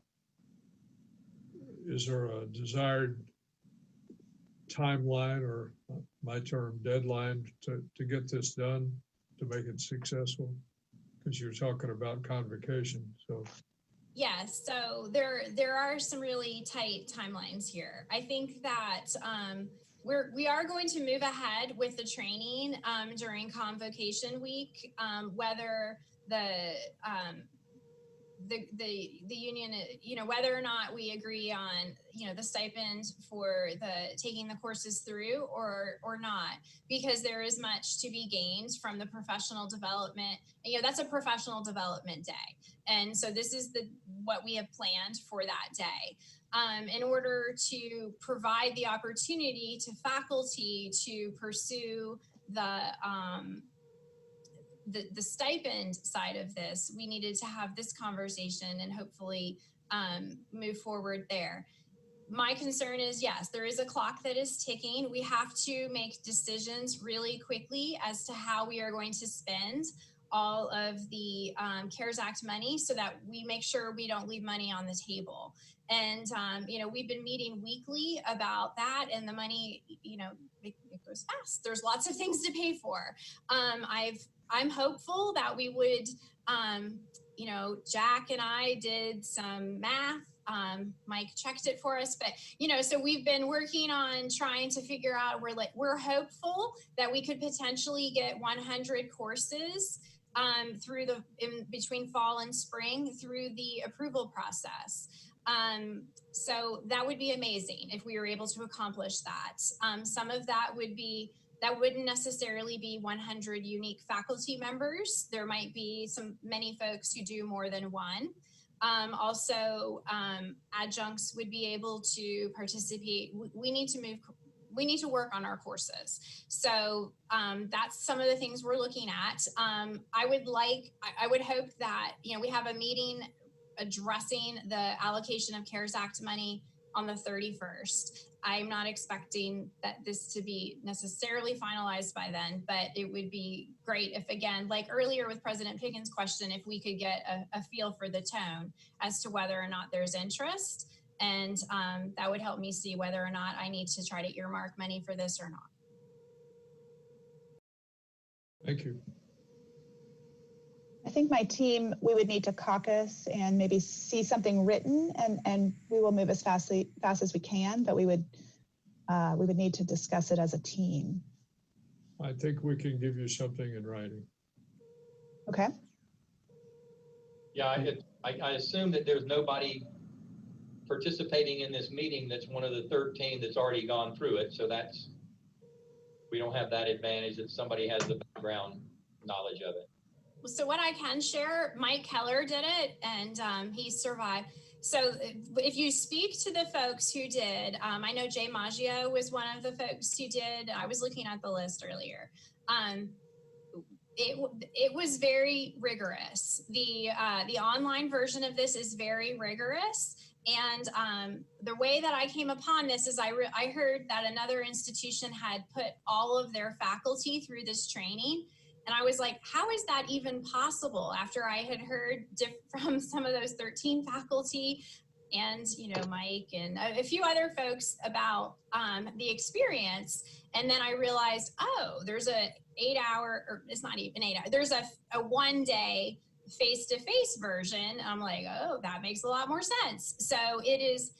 desired timeline, or my term deadline, to get this done, to make it successful? Because you're talking about convocation, so. Yes, so there are some really tight timelines here. I think that we are going to move ahead with the training during convocation week, whether the union, whether or not we agree on, the stipend for taking the courses through or not, because there is much to be gained from the professional development. That's a professional development day. And so this is what we have planned for that day. In order to provide the opportunity to faculty to pursue the stipend side of this, we needed to have this conversation and hopefully move forward there. My concern is, yes, there is a clock that is ticking. We have to make decisions really quickly as to how we are going to spend all of the CARES Act money, so that we make sure we don't leave money on the table. And, we've been meeting weekly about that, and the money, it goes fast. There's lots of things to pay for. I'm hopeful that we would, Jack and I did some math. Mike checked it for us, but so we've been working on trying to figure out, we're hopeful that we could potentially get 100 courses in between fall and spring through the approval process. So that would be amazing if we were able to accomplish that. Some of that wouldn't necessarily be 100 unique faculty members. There might be many folks who do more than one. Also, adjuncts would be able to participate. We need to work on our courses. So that's some of the things we're looking at. I would hope that, we have a meeting addressing the allocation of CARES Act money on the 31st. I'm not expecting that this to be necessarily finalized by then, but it would be great if, again, like earlier with President Pickens' question, if we could get a feel for the tone as to whether or not there's interest. And that would help me see whether or not I need to try to earmark money for this or not. Thank you. I think my team, we would need to caucus and maybe see something written, and we will move as fast as we can, but we would need to discuss it as a team. I think we can give you something in writing. Okay. Yeah, I assume that there's nobody participating in this meeting that's one of the 13 that's already gone through it. So we don't have that advantage that somebody has the background knowledge of it. So what I can share, Mike Keller did it, and he survived. So if you speak to the folks who did, I know Jay Maggio was one of the folks who did. I was looking at the list earlier. It was very rigorous. The online version of this is very rigorous. And the way that I came upon this is I heard that another institution had put all of their faculty through this training. And I was like, how is that even possible? After I had heard from some of those 13 faculty and, Mike and a few other folks about the experience. And then I realized, there's a 8-hour, or it's not even 8 hours. There's a 1-day face-to-face version. I'm like, that makes a lot more sense. So it is,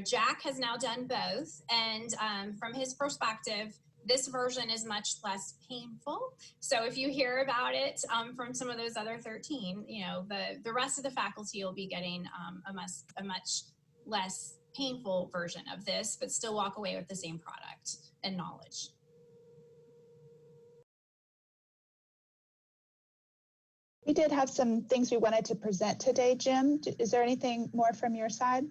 Jack has now done both. And from his perspective, this version is much less painful. So if you hear about it from some of those other 13, the rest of the faculty will be getting a much less painful version of this, but still walk away with the same product and knowledge. We did have some things we wanted to present today, Jim. Is there anything more from your side?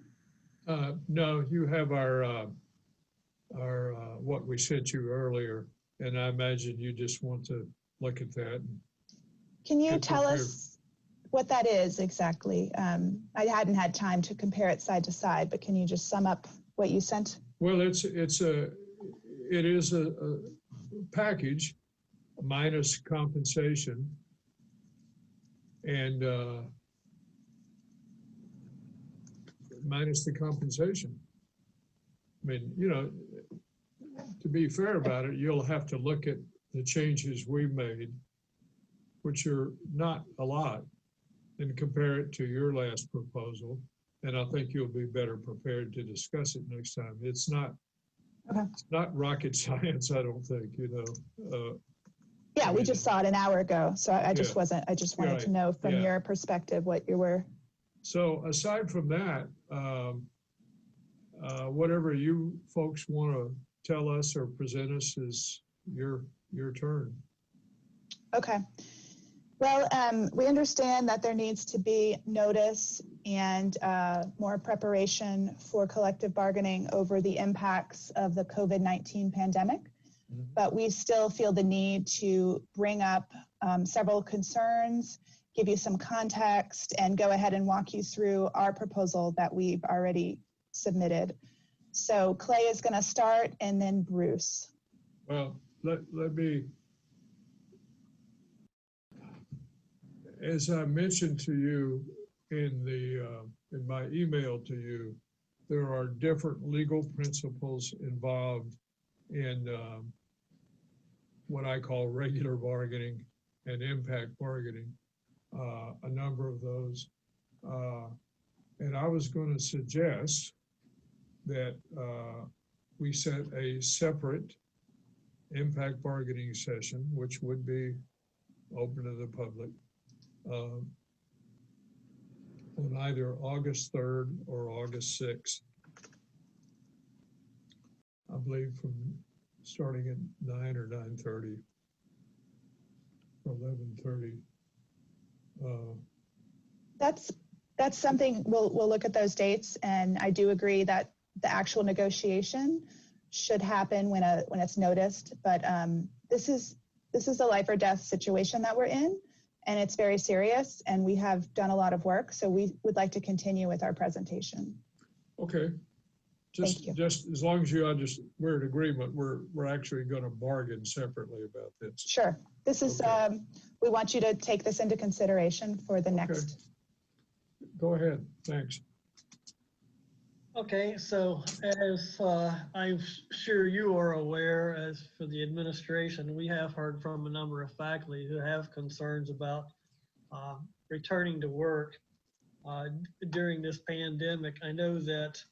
No, you have our what we sent you earlier, and I imagine you just want to look at that. Can you tell us what that is exactly? I hadn't had time to compare it side to side, but can you just sum up what you sent? Well, it is a package minus compensation, and minus the compensation. I mean, you know, to be fair about it, you'll have to look at the changes we made, which are not a lot, and compare it to your last proposal. And I think you'll be better prepared to discuss it next time. It's not, it's not rocket science, I don't think, you know. Yeah, we just saw it an hour ago. So I just wanted Right. to know from your perspective what you were. So aside from that, whatever you folks want to tell us or present us is your turn. Okay. Well, we understand that there needs to be notice and more preparation for collective bargaining over the impacts of the COVID-19 pandemic. But we still feel the need to bring up several concerns, give you some context, and go ahead and walk you through our proposal that we've already submitted. So Clay is going to start, and then Bruce. Well, let me, as I mentioned to you in my email to you, there are different legal principles involved in what I call regular bargaining and impact bargaining, a number of those. And I was going to suggest that we set a separate impact bargaining session, which would be open to the public, on either August 3rd or August 6th. I believe from starting at 9 or 9:30 or 11:30. That's something we'll look at those dates, and I do agree that the actual negotiation should happen when it's noticed. But this is a life or death situation that we're in, and it's very serious. And we have done a lot of work, so we would like to continue with our presentation. Okay. Just as long as we're in agreement, we're actually going to bargain separately about this. Sure. This is, okay. We want you to take this into consideration for the next. Go ahead. Thanks. Okay, so as I'm sure you are aware, as for the administration, we have heard from a number of faculty who have concerns about returning to work during this pandemic. I know that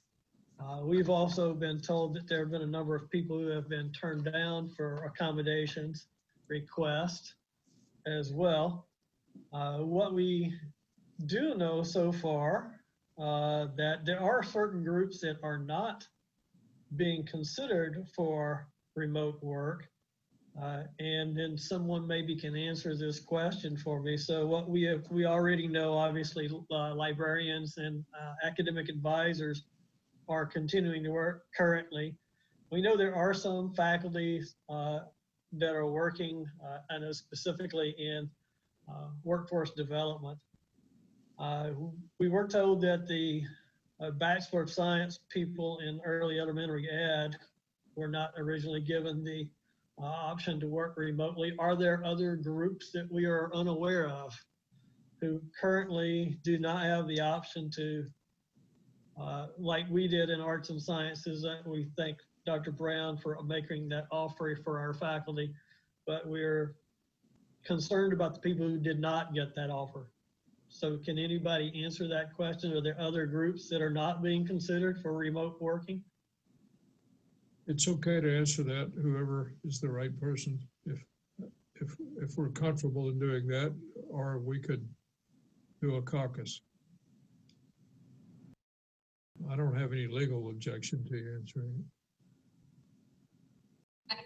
we've also been told that there have been a number of people who have been turned down for accommodations requests as well. What we do know so far that there are certain groups that are not being considered for remote work. And then someone maybe can answer this question for me. So what we already know, obviously, librarians and academic advisors are continuing to work currently. We know there are some faculty that are working, I know specifically in workforce development. We were told that the Bachelor of Science people in early elementary ed were not originally given the option to work remotely. Are there other groups that we are unaware of who currently do not have the option to, like we did in arts and sciences? We thank Dr. Brown for making that offer for our faculty, but we're concerned about the people who did not get that offer. So can anybody answer that question? Are there other groups that are not being considered for remote working? It's okay to answer that, whoever is the right person, if we're comfortable in doing that, or we could do a caucus. I don't have any legal objection to you answering it.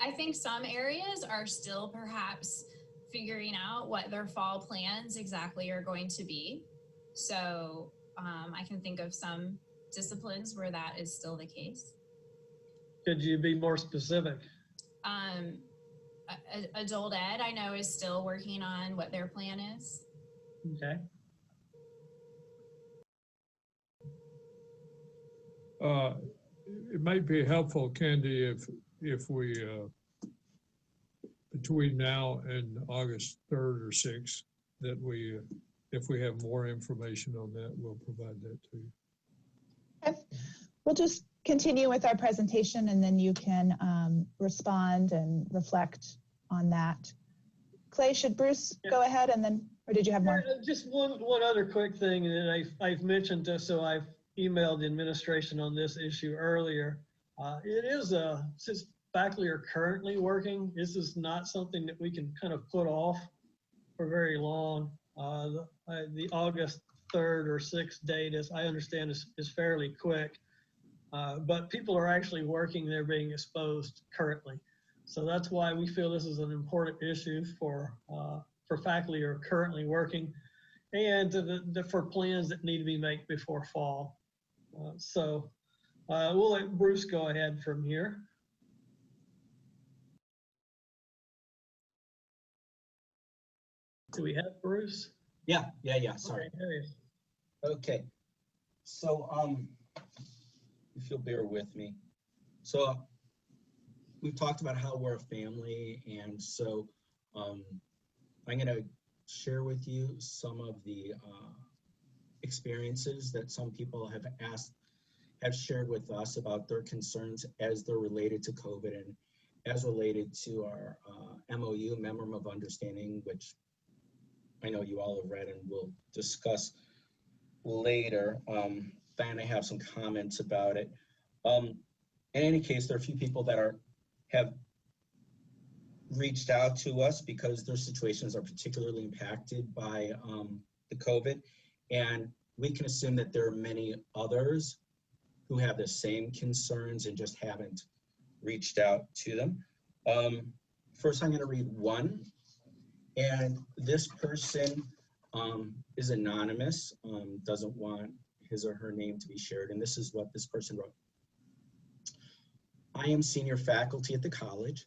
I think some areas are still perhaps figuring out what their fall plans exactly are going to be. So I can think of some disciplines where that is still the case. Could you be more specific? Adult ed, I know, is still working on what their plan is. Okay. It might be helpful, Candy, if we, between now and August 3rd or 6th, that we, if we have more information on that, we'll provide that to you. Okay. We'll just continue with our presentation and then you can respond and reflect on that. Clay, should Bruce go ahead and then, or did you have more? Just one other quick thing that I've mentioned, so I've emailed the administration on this issue earlier. It is since faculty are currently working, this is not something that we can kind of put off for very long. The August 3rd or 6th date, as I understand, is fairly quick, but people are actually working, they're being exposed currently. So that's why we feel this is an important issue for faculty who are currently working and for plans that need to be made before fall. So we'll let Bruce go ahead from here. Do we have Bruce? Yeah, sorry. Okay, so if you'll bear with me. So we've talked about how we're a family, and so I'm gonna share with you some of the experiences that some people have shared with us about their concerns as they're related to COVID and as related to our MOU, Memorandum of Understanding, which I know you all have read and we'll discuss later. Then I have some comments about it. In any case, there are a few people that have reached out to us because their situations are particularly impacted by the COVID. And we can assume that there are many others who have the same concerns and just haven't reached out to them. First, I'm going to read one. And this person is anonymous, doesn't want his or her name to be shared. And this is what this person wrote. I am senior faculty at the college.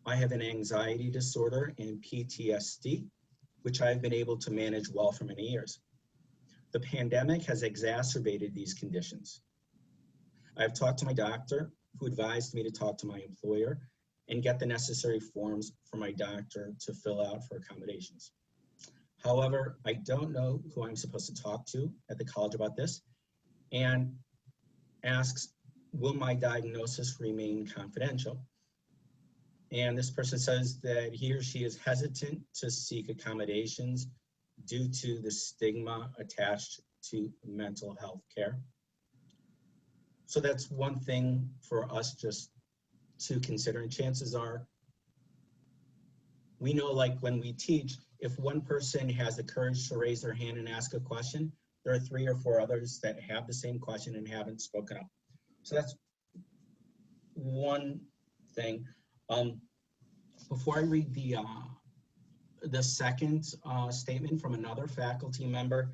I have an anxiety disorder and PTSD, which I've been able to manage well for many years. The pandemic has exacerbated these conditions. I've talked to my doctor, who advised me to talk to my employer and get the necessary forms for my doctor to fill out for accommodations. However, I don't know who I'm supposed to talk to at the college about this, and asks, will my diagnosis remain confidential? And this person says that he or she is hesitant to seek accommodations due to the stigma attached to mental health care. So that's one thing for us just to consider, and chances are, we know, like when we teach, if one person has the courage to raise their hand and ask a question, there are 3 or 4 others that have the same question and haven't spoken up. So that's one thing. Before I read the second statement from another faculty member,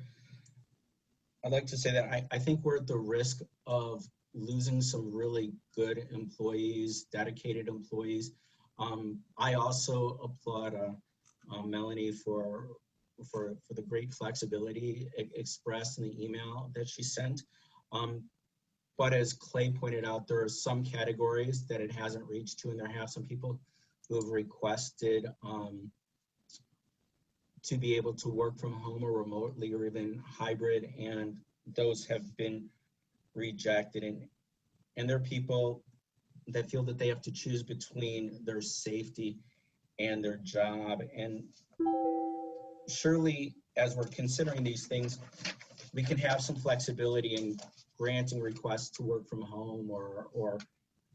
I'd like to say that I think we're at the risk of losing some really good employees, dedicated employees. I also applaud Melanie for the great flexibility expressed in the email that she sent. But as Clay pointed out, there are some categories that it hasn't reached to, and there have some people who have requested to be able to work from home or remotely or even hybrid, and those have been rejected. And there are people that feel that they have to choose between their safety and their job. And surely, as we're considering these things, we can have some flexibility in granting requests to work from home or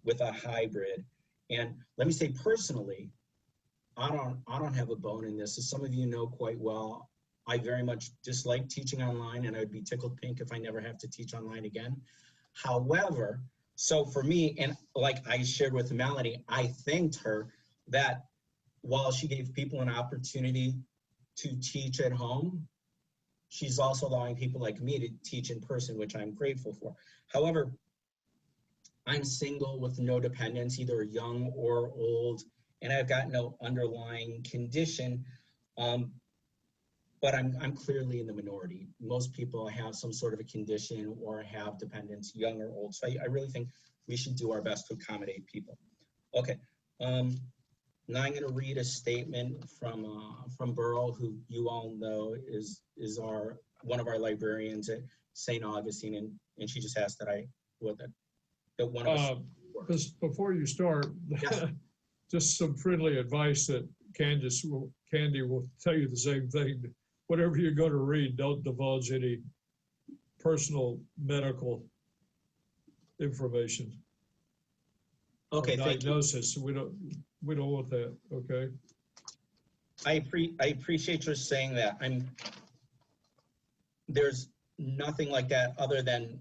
with a hybrid. And let me say personally, I don't have a bone in this. As some of you know quite well, I very much dislike teaching online, and I would be tickled pink if I never have to teach online again. However, so for me, and like I shared with Melanie, I thanked her that while she gave people an opportunity to teach at home, she's also allowing people like me to teach in person, which I'm grateful for. However, I'm single with no dependents, either young or old, and I've got no underlying condition, but I'm clearly in the minority. Most people have some sort of a condition or have dependents, young or old. So I really think we should do our best to accommodate people. Okay, now I'm going to read a statement from Burl, who you all know is one of our librarians at St. Augustine, and she just asked that one of us. Just before you start, Yes. just some friendly advice that Candy will tell you the same thing. Whatever you're going to read, don't divulge any personal medical information. Okay, thank you. Diagnosis. We don't want that. Okay. I appreciate your saying that. There's nothing like that other than.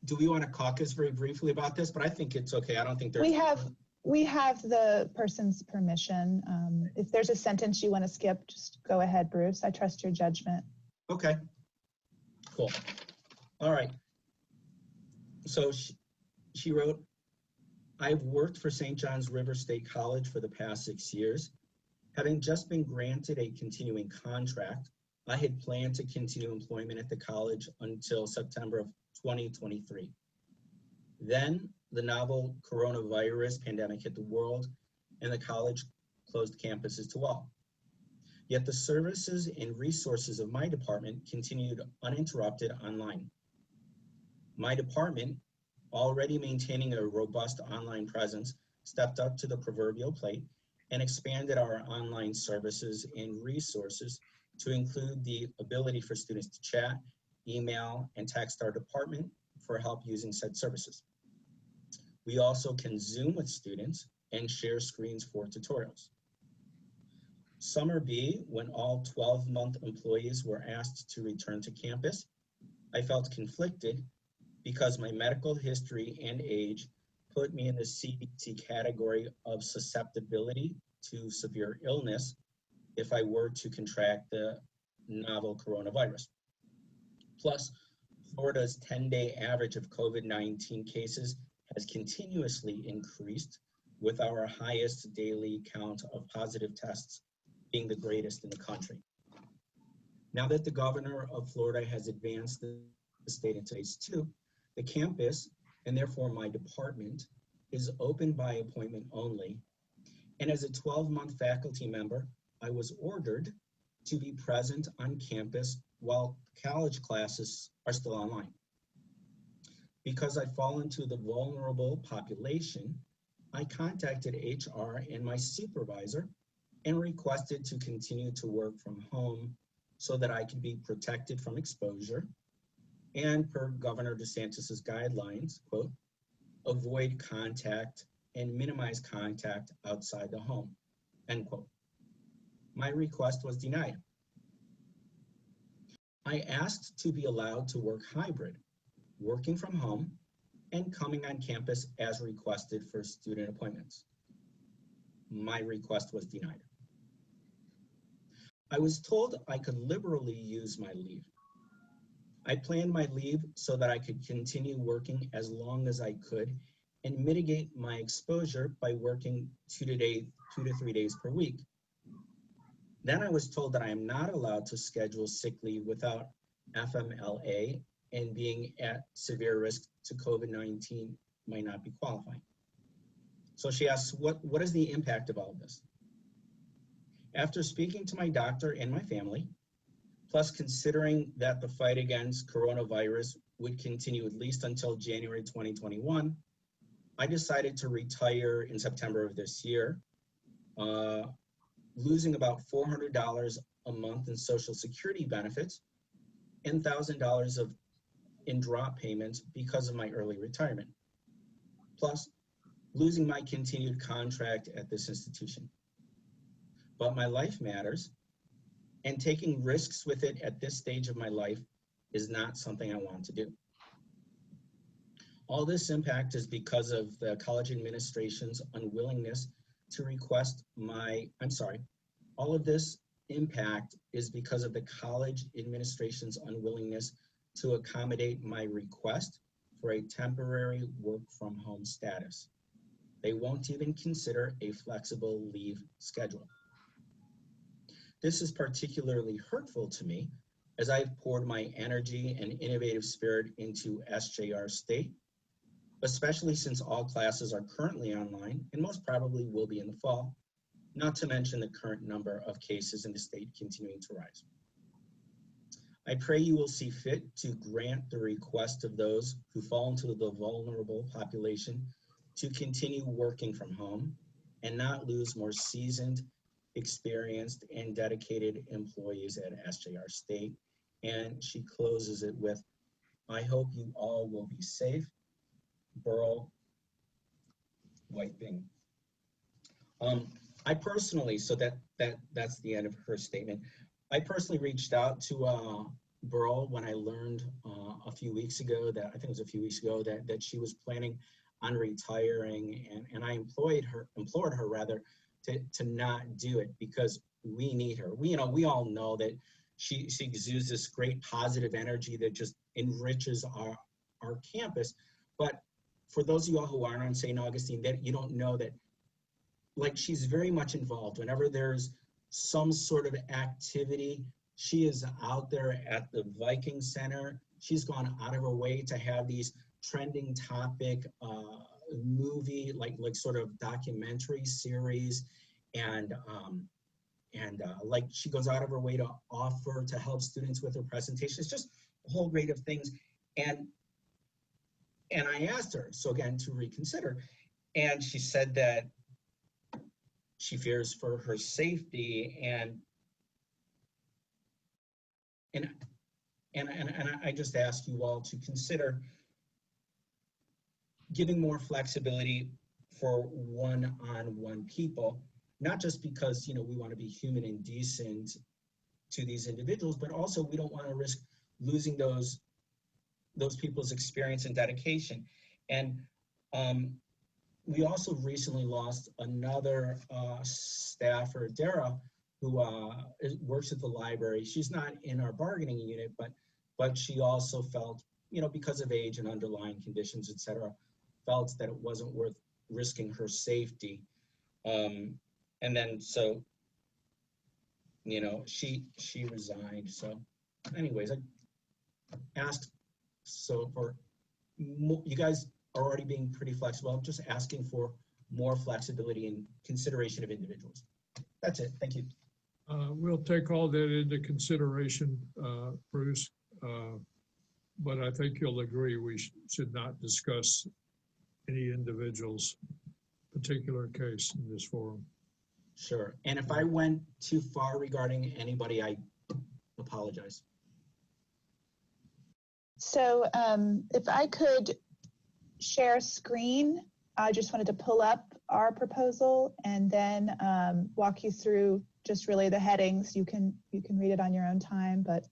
Do we want to caucus very briefly about this? But I think it's okay. I don't think there's. We have the person's permission. If there's a sentence you want to skip, just go ahead, Bruce. I trust your judgment. Okay. Cool. All right. So she wrote, I've worked for St. John's River State College for the past 6 years. Having just been granted a continuing contract, I had planned to continue employment at the college until September of 2023. Then the novel coronavirus pandemic hit the world and the college closed campuses to all. Yet the services and resources of my department continued uninterrupted online. My department, already maintaining a robust online presence, stepped up to the proverbial plate and expanded our online services and resources to include the ability for students to chat, email, and text our department for help using said services. We also can Zoom with students and share screens for tutorials. Summer B, when all 12-month employees were asked to return to campus, I felt conflicted because my medical history and age put me in the CDC category of susceptibility to severe illness if I were to contract the novel coronavirus. Plus, Florida's 10-day average of COVID-19 cases has continuously increased, with our highest daily count of positive tests being the greatest in the country. Now that the governor of Florida has advanced the state into phase 2, the campus, and therefore my department, is open by appointment only. And as a 12-month faculty member, I was ordered to be present on campus while college classes are still online. Because I fall into the vulnerable population, I contacted HR and my supervisor and requested to continue to work from home so that I could be protected from exposure and, per Governor DeSantis's guidelines, quote, avoid contact and minimize contact outside the home, end quote. My request was denied. I asked to be allowed to work hybrid, working from home and coming on campus as requested for student appointments. My request was denied. I was told I could liberally use my leave. I planned my leave so that I could continue working as long as I could and mitigate my exposure by working 2 to 3 days per week. Then I was told that I am not allowed to schedule sick leave without FMLA, and being at severe risk to COVID-19 might not be qualifying. So she asks, what is the impact of all of this? After speaking to my doctor and my family, plus considering that the fight against coronavirus would continue at least until January 2021, I decided to retire in September of this year, losing about $400 a month in Social Security benefits and $1,000 in drop payments because of my early retirement, plus losing my continued contract at this institution. But my life matters, and taking risks with it at this stage of my life is not something I want to do. All this impact is because of the college administration's unwillingness to request all of this impact is because of the college administration's unwillingness to accommodate my request for a temporary work from home status. They won't even consider a flexible leave schedule. This is particularly hurtful to me as I've poured my energy and innovative spirit into SJR State, especially since all classes are currently online and most probably will be in the fall, not to mention the current number of cases in the state continuing to rise. I pray you will see fit to grant the request of those who fall into the vulnerable population to continue working from home and not lose more seasoned, experienced, and dedicated employees at SJR State. And she closes it with, I hope you all will be safe. Burl Whiting. I personally, so that's the end of her statement. I personally reached out to Burl when I learned a few weeks ago that she was planning on retiring, and I implored her rather to not do it because we need her. We all know that she exudes this great positive energy that just enriches our campus. But for those of you all who aren't on St. Augustine, that you don't know that, like, she's very much involved. Whenever there's some sort of activity, she is out there at the Viking Center. She's gone out of her way to have these trending topic movie, like sort of documentary series, and like she goes out of her way to offer to help students with her presentations, just a whole rate of things. And I asked her, so again, to reconsider, and she said that she fears for her safety, and I just ask you all to consider giving more flexibility for one-on-one people, not just because we want to be human and decent to these individuals, but also we don't want to risk losing those people's experience and dedication. And we also recently lost another staffer, Dara, who works at the library. She's not in our bargaining unit, but she also felt, because of age and underlying conditions, et cetera, felt that it wasn't worth risking her safety. And then so, she resigned. So anyways, I asked, so for you guys are already being pretty flexible. I'm just asking for more flexibility and consideration of individuals. That's it. Thank you. We'll take all that into consideration, Bruce, but I think you'll agree we should not discuss any individual's particular case in this forum. Sure. And if I went too far regarding anybody, I apologize. So if I could share screen, I just wanted to pull up our proposal and then walk you through just really the headings. You can read it on your own time, but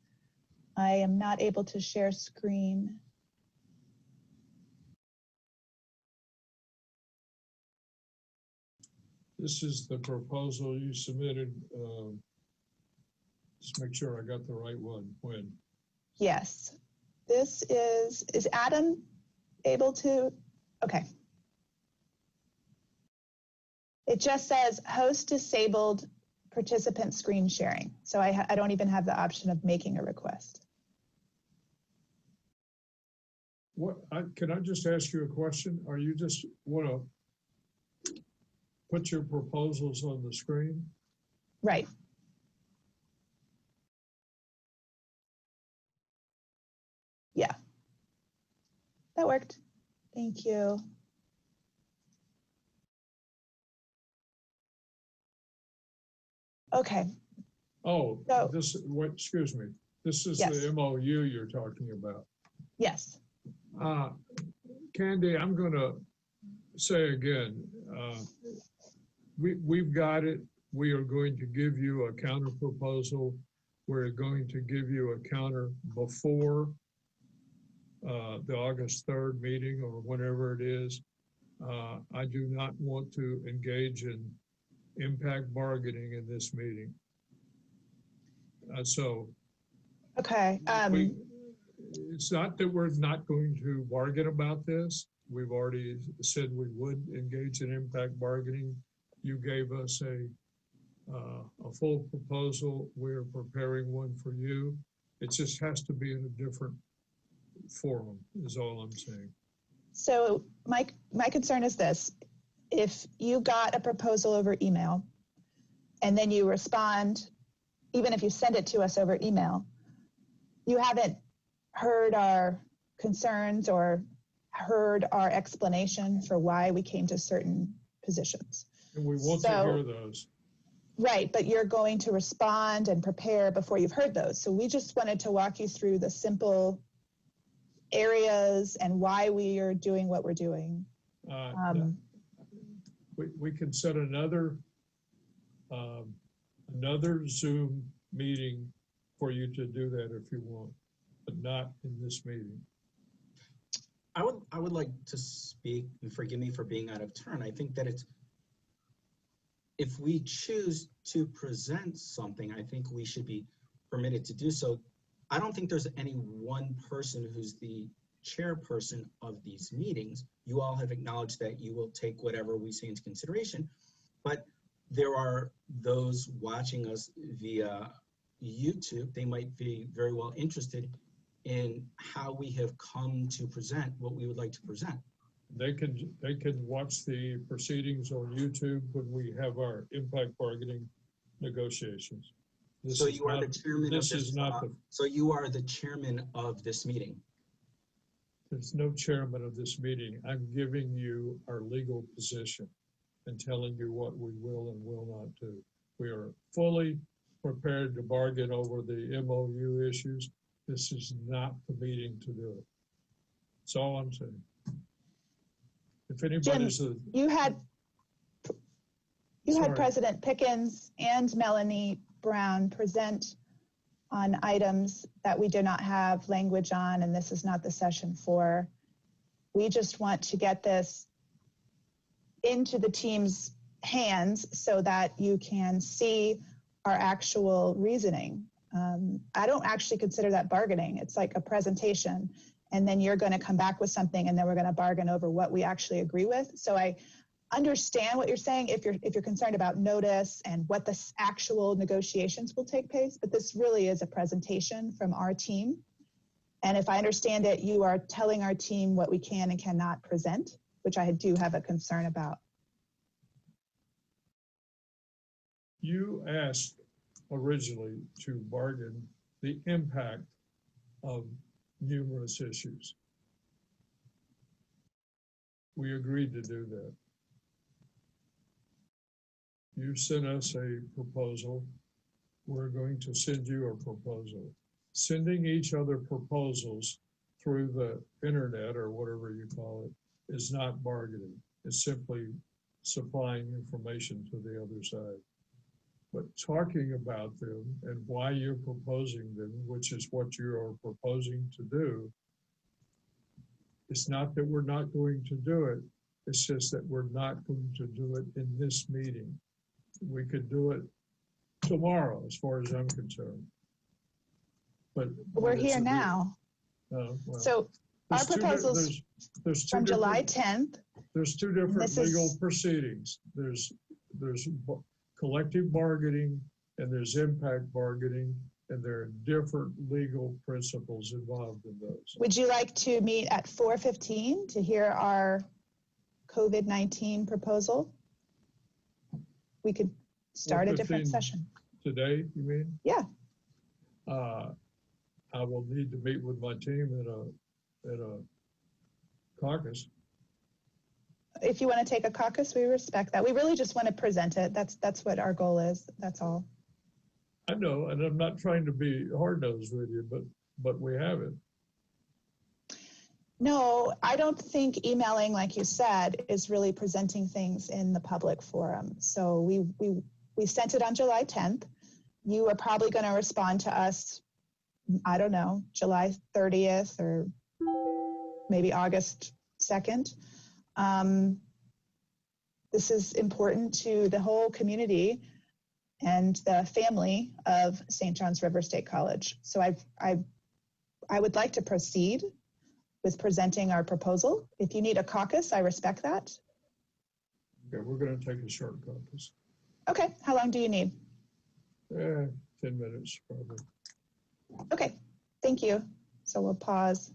I am not able to share screen. This is the proposal you submitted. Just make sure I got the right one. When? Yes. This is Adam able to? Okay. It just says host disabled participant screen sharing. So I don't even have the option of making a request. Can I just ask you a question? Are you just want to put your proposals on the screen? Right. Yeah. That worked. Thank you. Okay. Oh, so, excuse me. This is yes. the MOU you're talking about. Yes. Candy, I'm going to say again, we've got it. We are going to give you a counter proposal. We're going to give you a counter before the August 3rd meeting or whenever it is. I do not want to engage in impact bargaining in this meeting. Okay. It's not that we're not going to bargain about this. We've already said we would engage in impact bargaining. You gave us a full proposal. We're preparing one for you. It just has to be in a different forum is all I'm saying. So my concern is this. If you got a proposal over email and then you respond, even if you send it to us over email, you haven't heard our concerns or heard our explanation for why we came to certain positions. And we want to hear those. Right, but you're going to respond and prepare before you've heard those. So we just wanted to walk you through the simple areas and why we are doing what we're doing. We can set another Zoom meeting for you to do that if you want, but not in this meeting. I would like to speak, and forgive me for being out of turn. I think that if we choose to present something, I think we should be permitted to do so. I don't think there's any one person who's the chairperson of these meetings. You all have acknowledged that you will take whatever we say into consideration, but there are those watching us via YouTube. They might be very well interested in how we have come to present what we would like to present. They can watch the proceedings on YouTube when we have our impact bargaining negotiations. So you are the chairman of this. So you are the chairman of this meeting. There's no chairman of this meeting. I'm giving you our legal position and telling you what we will and will not do. We are fully prepared to bargain over the MOU issues. This is not the meeting to do it. That's all I'm saying. If anybody's Jim, you had President Pickens and Melanie Brown present on items that we do not have language on, and this is not the session for. We just want to get this into the team's hands so that you can see our actual reasoning. I don't actually consider that bargaining. It's like a presentation, and then you're going to come back with something, and then we're going to bargain over what we actually agree with. So I understand what you're saying if you're concerned about notice and what the actual negotiations will take place, but this really is a presentation from our team. And if I understand it, you are telling our team what we can and cannot present, which I do have a concern about. You asked originally to bargain the impact of numerous issues. We agreed to do that. You sent us a proposal. We're going to send you a proposal. Sending each other proposals through the internet or whatever you call it is not bargaining. It's simply supplying information to the other side. But talking about them and why you're proposing them, which is what you are proposing to do, it's not that we're not going to do it. It's just that we're not going to do it in this meeting. We could do it tomorrow, as far as I'm concerned. But we're here now. Well, so our proposals from July 10th. There's two different legal proceedings. There's collective bargaining and there's impact bargaining, and there are different legal principles involved in those. Would you like to meet at 4:15 to hear our COVID-19 proposal? We could start a different session. Today, you mean? Yeah. I will need to meet with my team at a caucus. If you want to take a caucus, we respect that. We really just want to present it. That's what our goal is. That's all. I know, and I'm not trying to be hard-nosed with you, but we have it. No, I don't think emailing, like you said, is really presenting things in the public forum. So we sent it on July 10th. You are probably going to respond to us, I don't know, July 30th or maybe August 2nd. This is important to the whole community and the family of St. John's River State College. So I would like to proceed with presenting our proposal. If you need a caucus, I respect that. Okay, we're going to take a short caucus. Okay, how long do you need? 10 minutes probably. Okay, thank you. So we'll pause.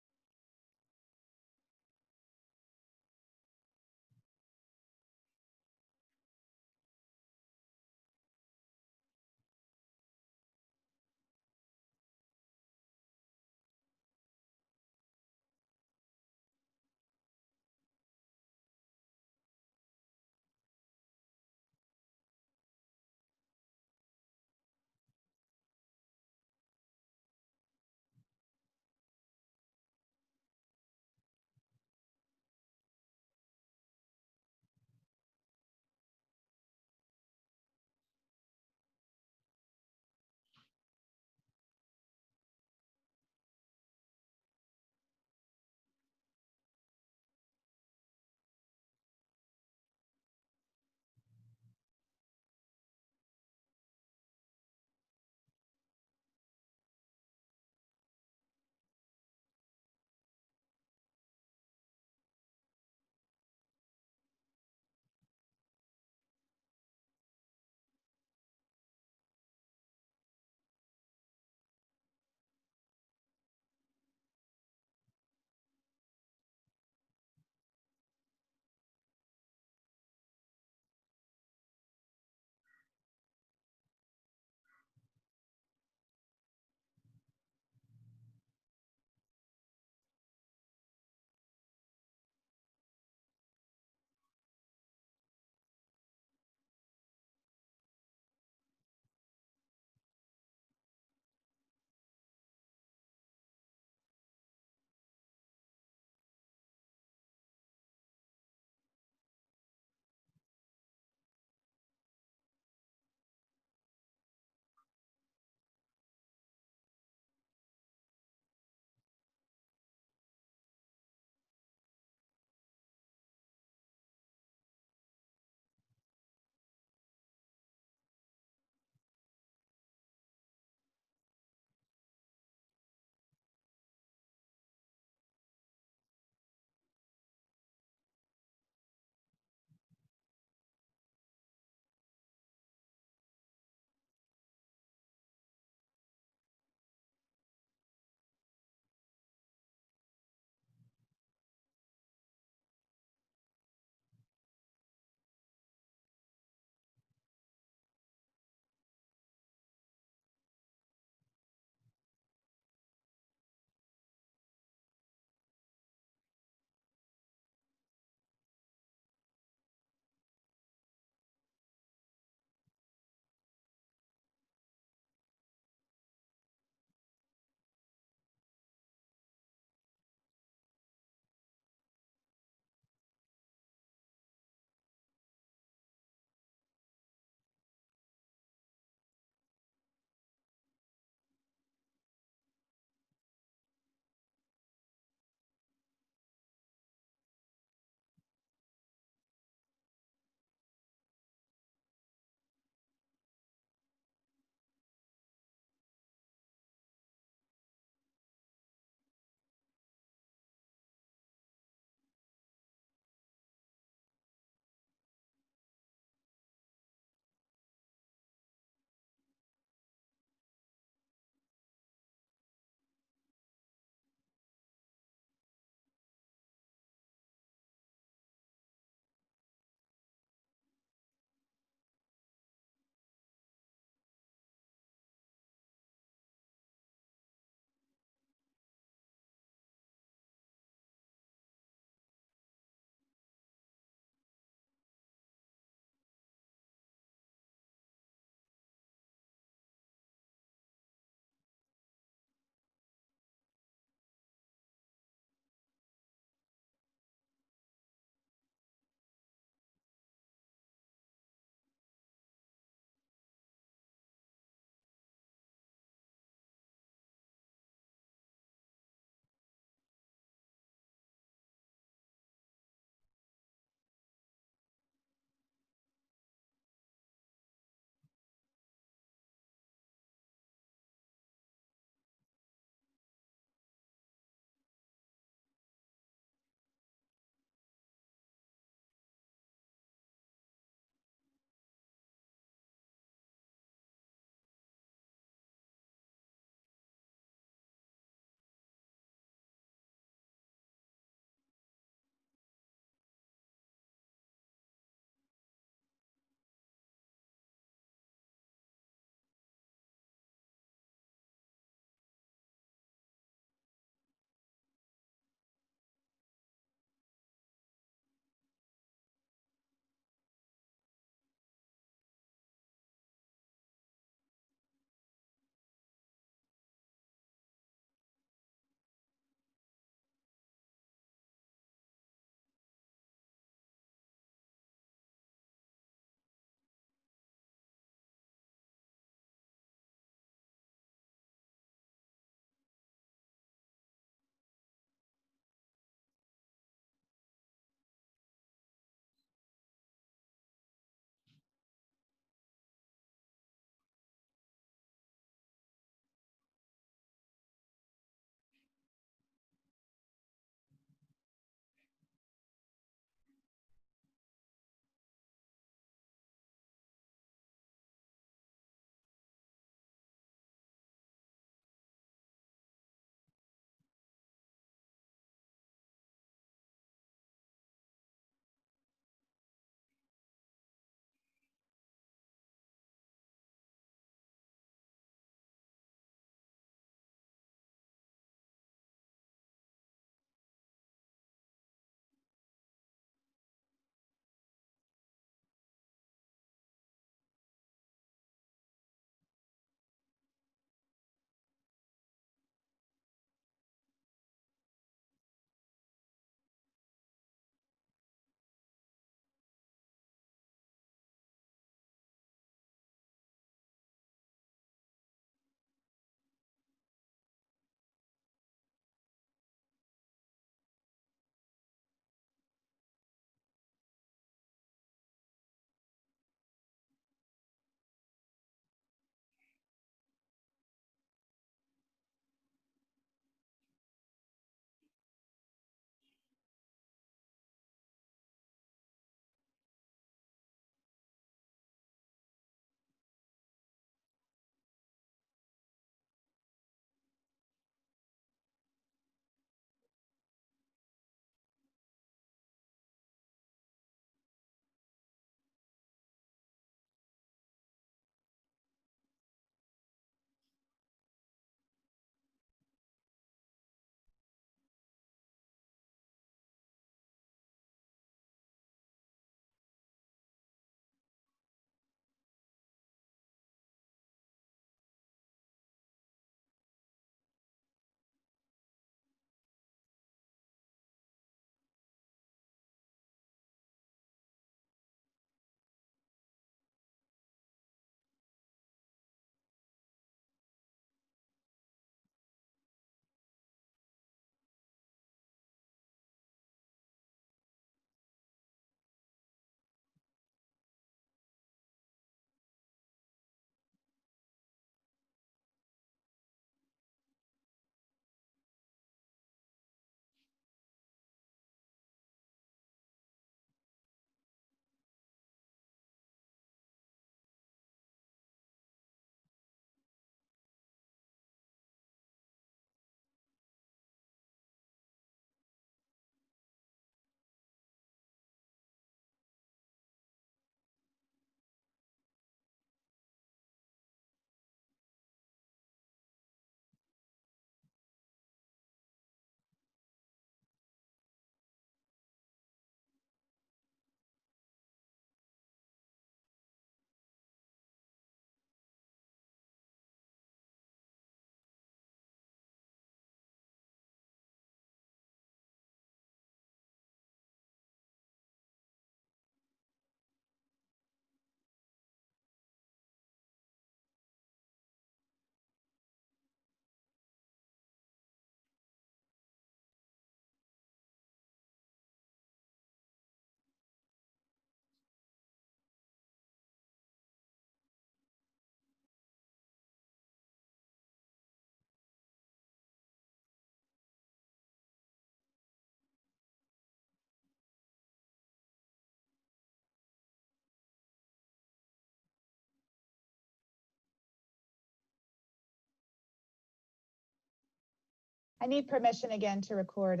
I need permission again to record.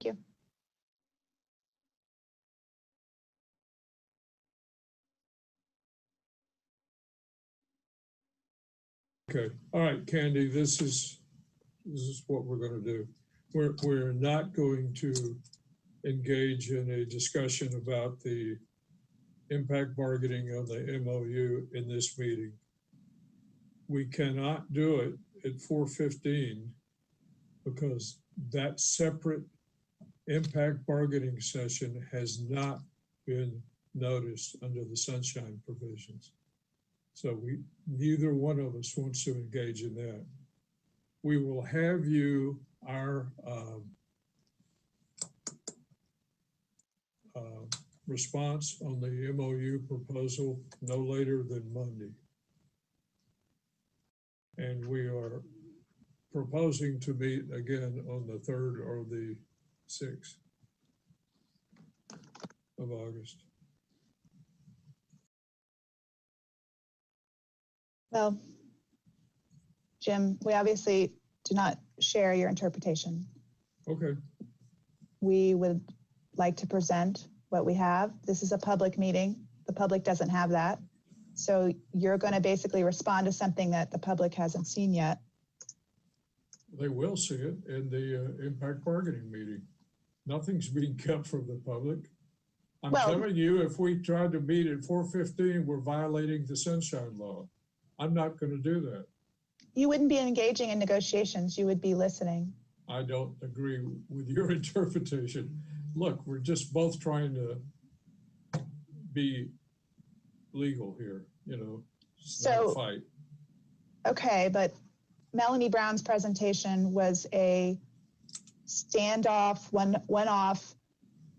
Thank you. Okay, all right, Candy, this is what we're going to do. We're not going to engage in a discussion about the impact bargaining on the MOU in this meeting. We cannot do it at 4:15 because that separate impact bargaining session has not been noticed under the sunshine provisions. So neither one of us wants to engage in that. We will have you our response on the MOU proposal no later than Monday. And we are proposing to meet again on the 3rd or the 6th of August. Well, Jim, we obviously do not share your interpretation. Okay. We would like to present what we have. This is a public meeting. The public doesn't have that. So you're going to basically respond to something that the public hasn't seen yet. They will see it in the impact bargaining meeting. Nothing's being kept from the public. I'm telling you, if we tried to meet at 4:15, we're violating the sunshine law. I'm not going to do that. You wouldn't be engaging in negotiations. You would be listening. I don't agree with your interpretation. Look, we're just both trying to be legal here, you know, it's not a fight. Okay, but Melanie Brown's presentation was a standoff, one-off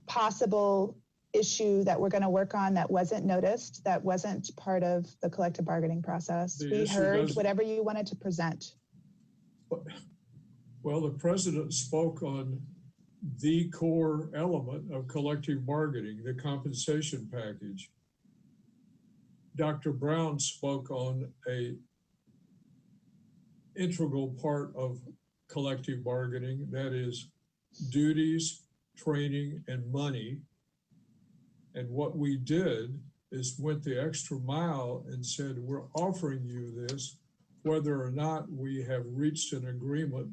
possible issue that we're going to work on that wasn't noticed, that wasn't part of the collective bargaining process. We heard whatever you wanted to present. Well, the president spoke on the core element of collective bargaining, the compensation package. Dr. Brown spoke on a integral part of collective bargaining, that is duties, training, and money. And what we did is went the extra mile and said, we're offering you this, whether or not we have reached an agreement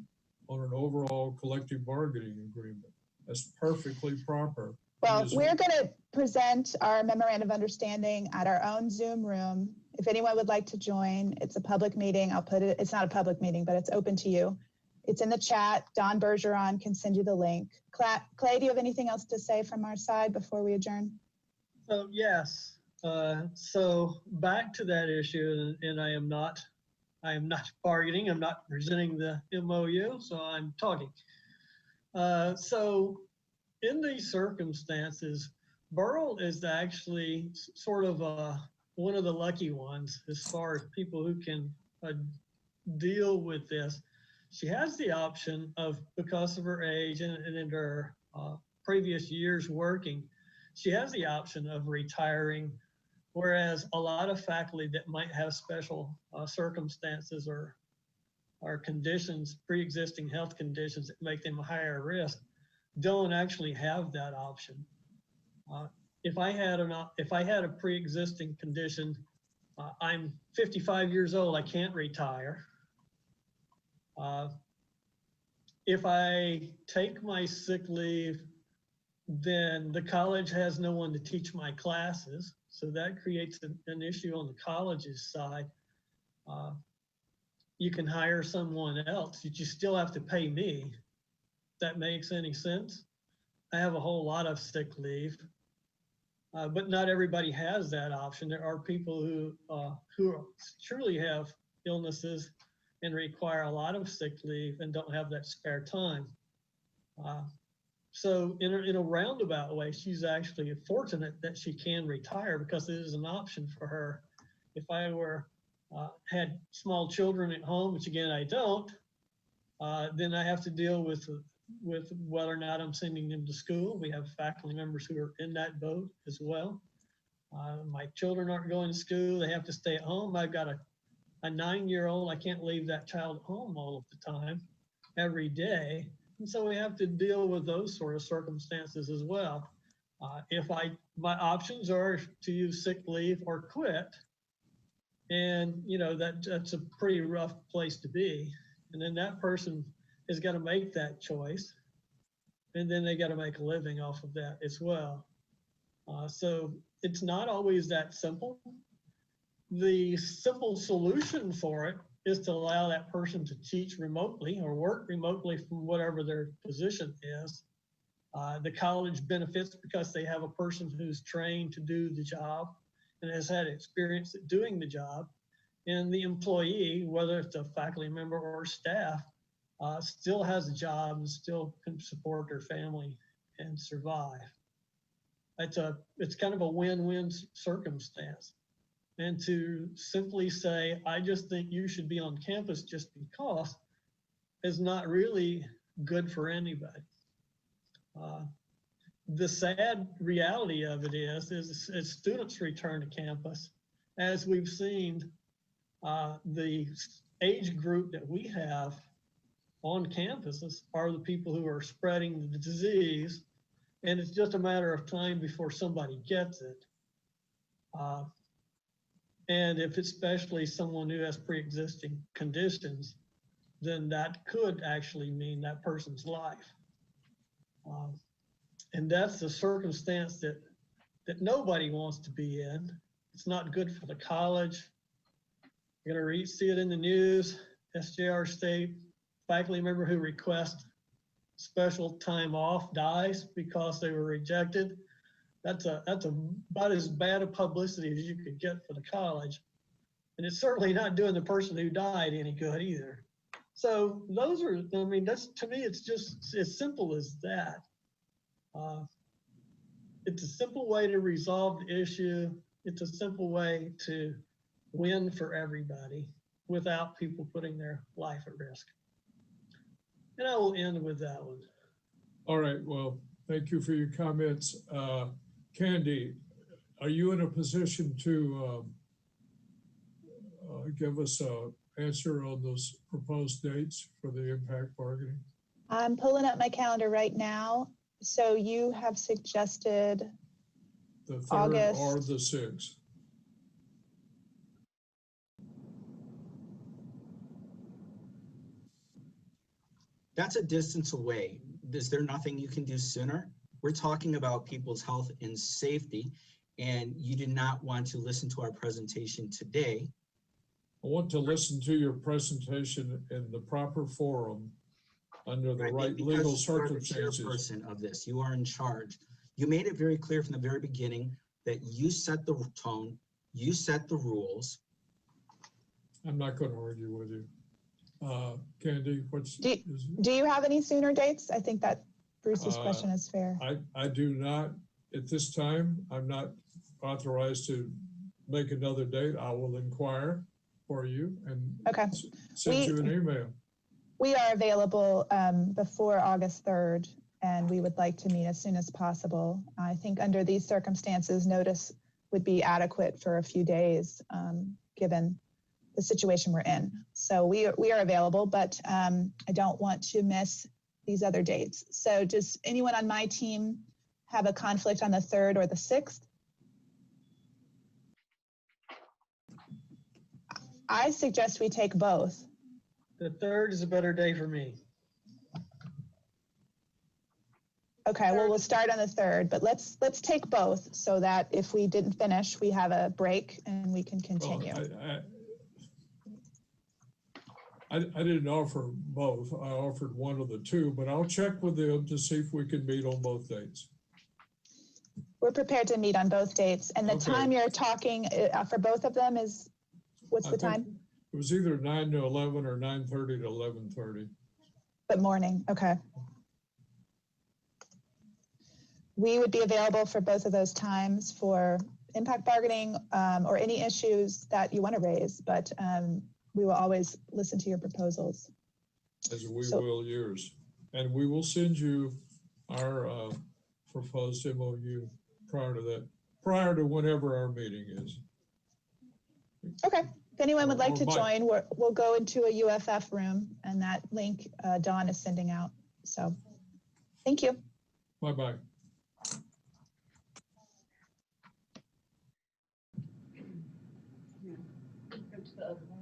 on an overall collective bargaining agreement. That's perfectly proper. Well, we're going to present our memorandum of understanding at our own Zoom room. If anyone would like to join, it's a public meeting. I'll put it, it's not a public meeting, but it's open to you. It's in the chat. Don Bergeron can send you the link. Clay, do you have anything else to say from our side before we adjourn? So yes, so back to that issue, and I am not bargaining, I'm not presenting the MOU, so I'm talking. So in these circumstances, Burl is actually sort of one of the lucky ones as far as people who can deal with this. She has the option of, because of her age and in her previous years working, she has the option of retiring, whereas a lot of faculty that might have special circumstances or conditions, pre-existing health conditions that make them a higher risk, don't actually have that option. If I had a pre-existing condition, I'm 55 years old, I can't retire. If I take my sick leave, then the college has no one to teach my classes. So that creates an issue on the college's side. You can hire someone else, you still have to pay me. If that makes any sense. I have a whole lot of sick leave, but not everybody has that option. There are people who truly have illnesses and require a lot of sick leave and don't have that spare time. So in a roundabout way, she's actually fortunate that she can retire because it is an option for her. If I had small children at home, which again I don't, then I have to deal with whether or not I'm sending them to school. We have faculty members who are in that boat as well. My children aren't going to school. They have to stay at home. I've got a 9-year-old. I can't leave that child at home all of the time, every day. And so we have to deal with those sort of circumstances as well. My options are to use sick leave or quit. And that's a pretty rough place to be. And then that person has got to make that choice. And then they got to make a living off of that as well. So it's not always that simple. The simple solution for it is to allow that person to teach remotely or work remotely from whatever their position is. The college benefits because they have a person who's trained to do the job and has had experience at doing the job. And the employee, whether it's a faculty member or staff, still has a job and still can support their family and survive. It's kind of a win-win circumstance. And to simply say, I just think you should be on campus just because, is not really good for anybody. The sad reality of it is as students return to campus, as we've seen, the age group that we have on campuses are the people who are spreading the disease, and it's just a matter of time before somebody gets it. And if it's especially someone who has pre-existing conditions, then that could actually mean that person's life. And that's the circumstance that nobody wants to be in. It's not good for the college. You're gonna see it in the news. SJR State faculty member who requests special time off dies because they were rejected. That's about as bad a publicity as you could get for the college. And it's certainly not doing the person who died any good either. So those are, that's, to me, it's just as simple as that. It's a simple way to resolve the issue. It's a simple way to win for everybody without people putting their life at risk. And I will end with that one. All right, well, thank you for your comments. Candy, are you in a position to give us an answer on those proposed dates for the impact bargaining? I'm pulling up my calendar right now. So you have suggested the 3rd August or the 6th. That's a distance away. Is there nothing you can do sooner? We're talking about people's health and safety, and you did not want to listen to our presentation today. I want to listen to your presentation in the proper forum under the right legal circumstances. You are the chairperson of this. You are in charge. You made it very clear from the very beginning that you set the tone, you set the rules. I'm not going to argue with you. Candy, do you have any sooner dates? I think that Bruce's question is fair. I do not at this time. I'm not authorized to make another date. I will inquire for you and send you an email. We are available before August 3rd, and we would like to meet as soon as possible. I think under these circumstances, notice would be adequate for a few days, given the situation we're in. So we are available, but I don't want to miss these other dates. So does anyone on my team have a conflict on the 3rd or the 6th? I suggest we take both. The 3rd is a better day for me. Okay, well, we'll start on the 3rd, but let's take both so that if we didn't finish, we have a break and we can continue. Well, I didn't offer both. I offered one of the two, but I'll check with them to see if we can meet on both dates. We're prepared to meet on both dates. And the time you're talking for both of them is, what's the time? It was either 9 to 11 or 9:30 to 11:30. But morning, okay. We would be available for both of those times for impact bargaining or any issues that you want to raise, but we will always listen to your proposals. As we will yours. And we will send you our proposed MOU prior to that prior to whenever our meeting is. Okay. If anyone would like Or to Mike. join, we'll go into a UFF room, and that link Dawn is sending out. So thank you. Bye-bye. Go to the other one.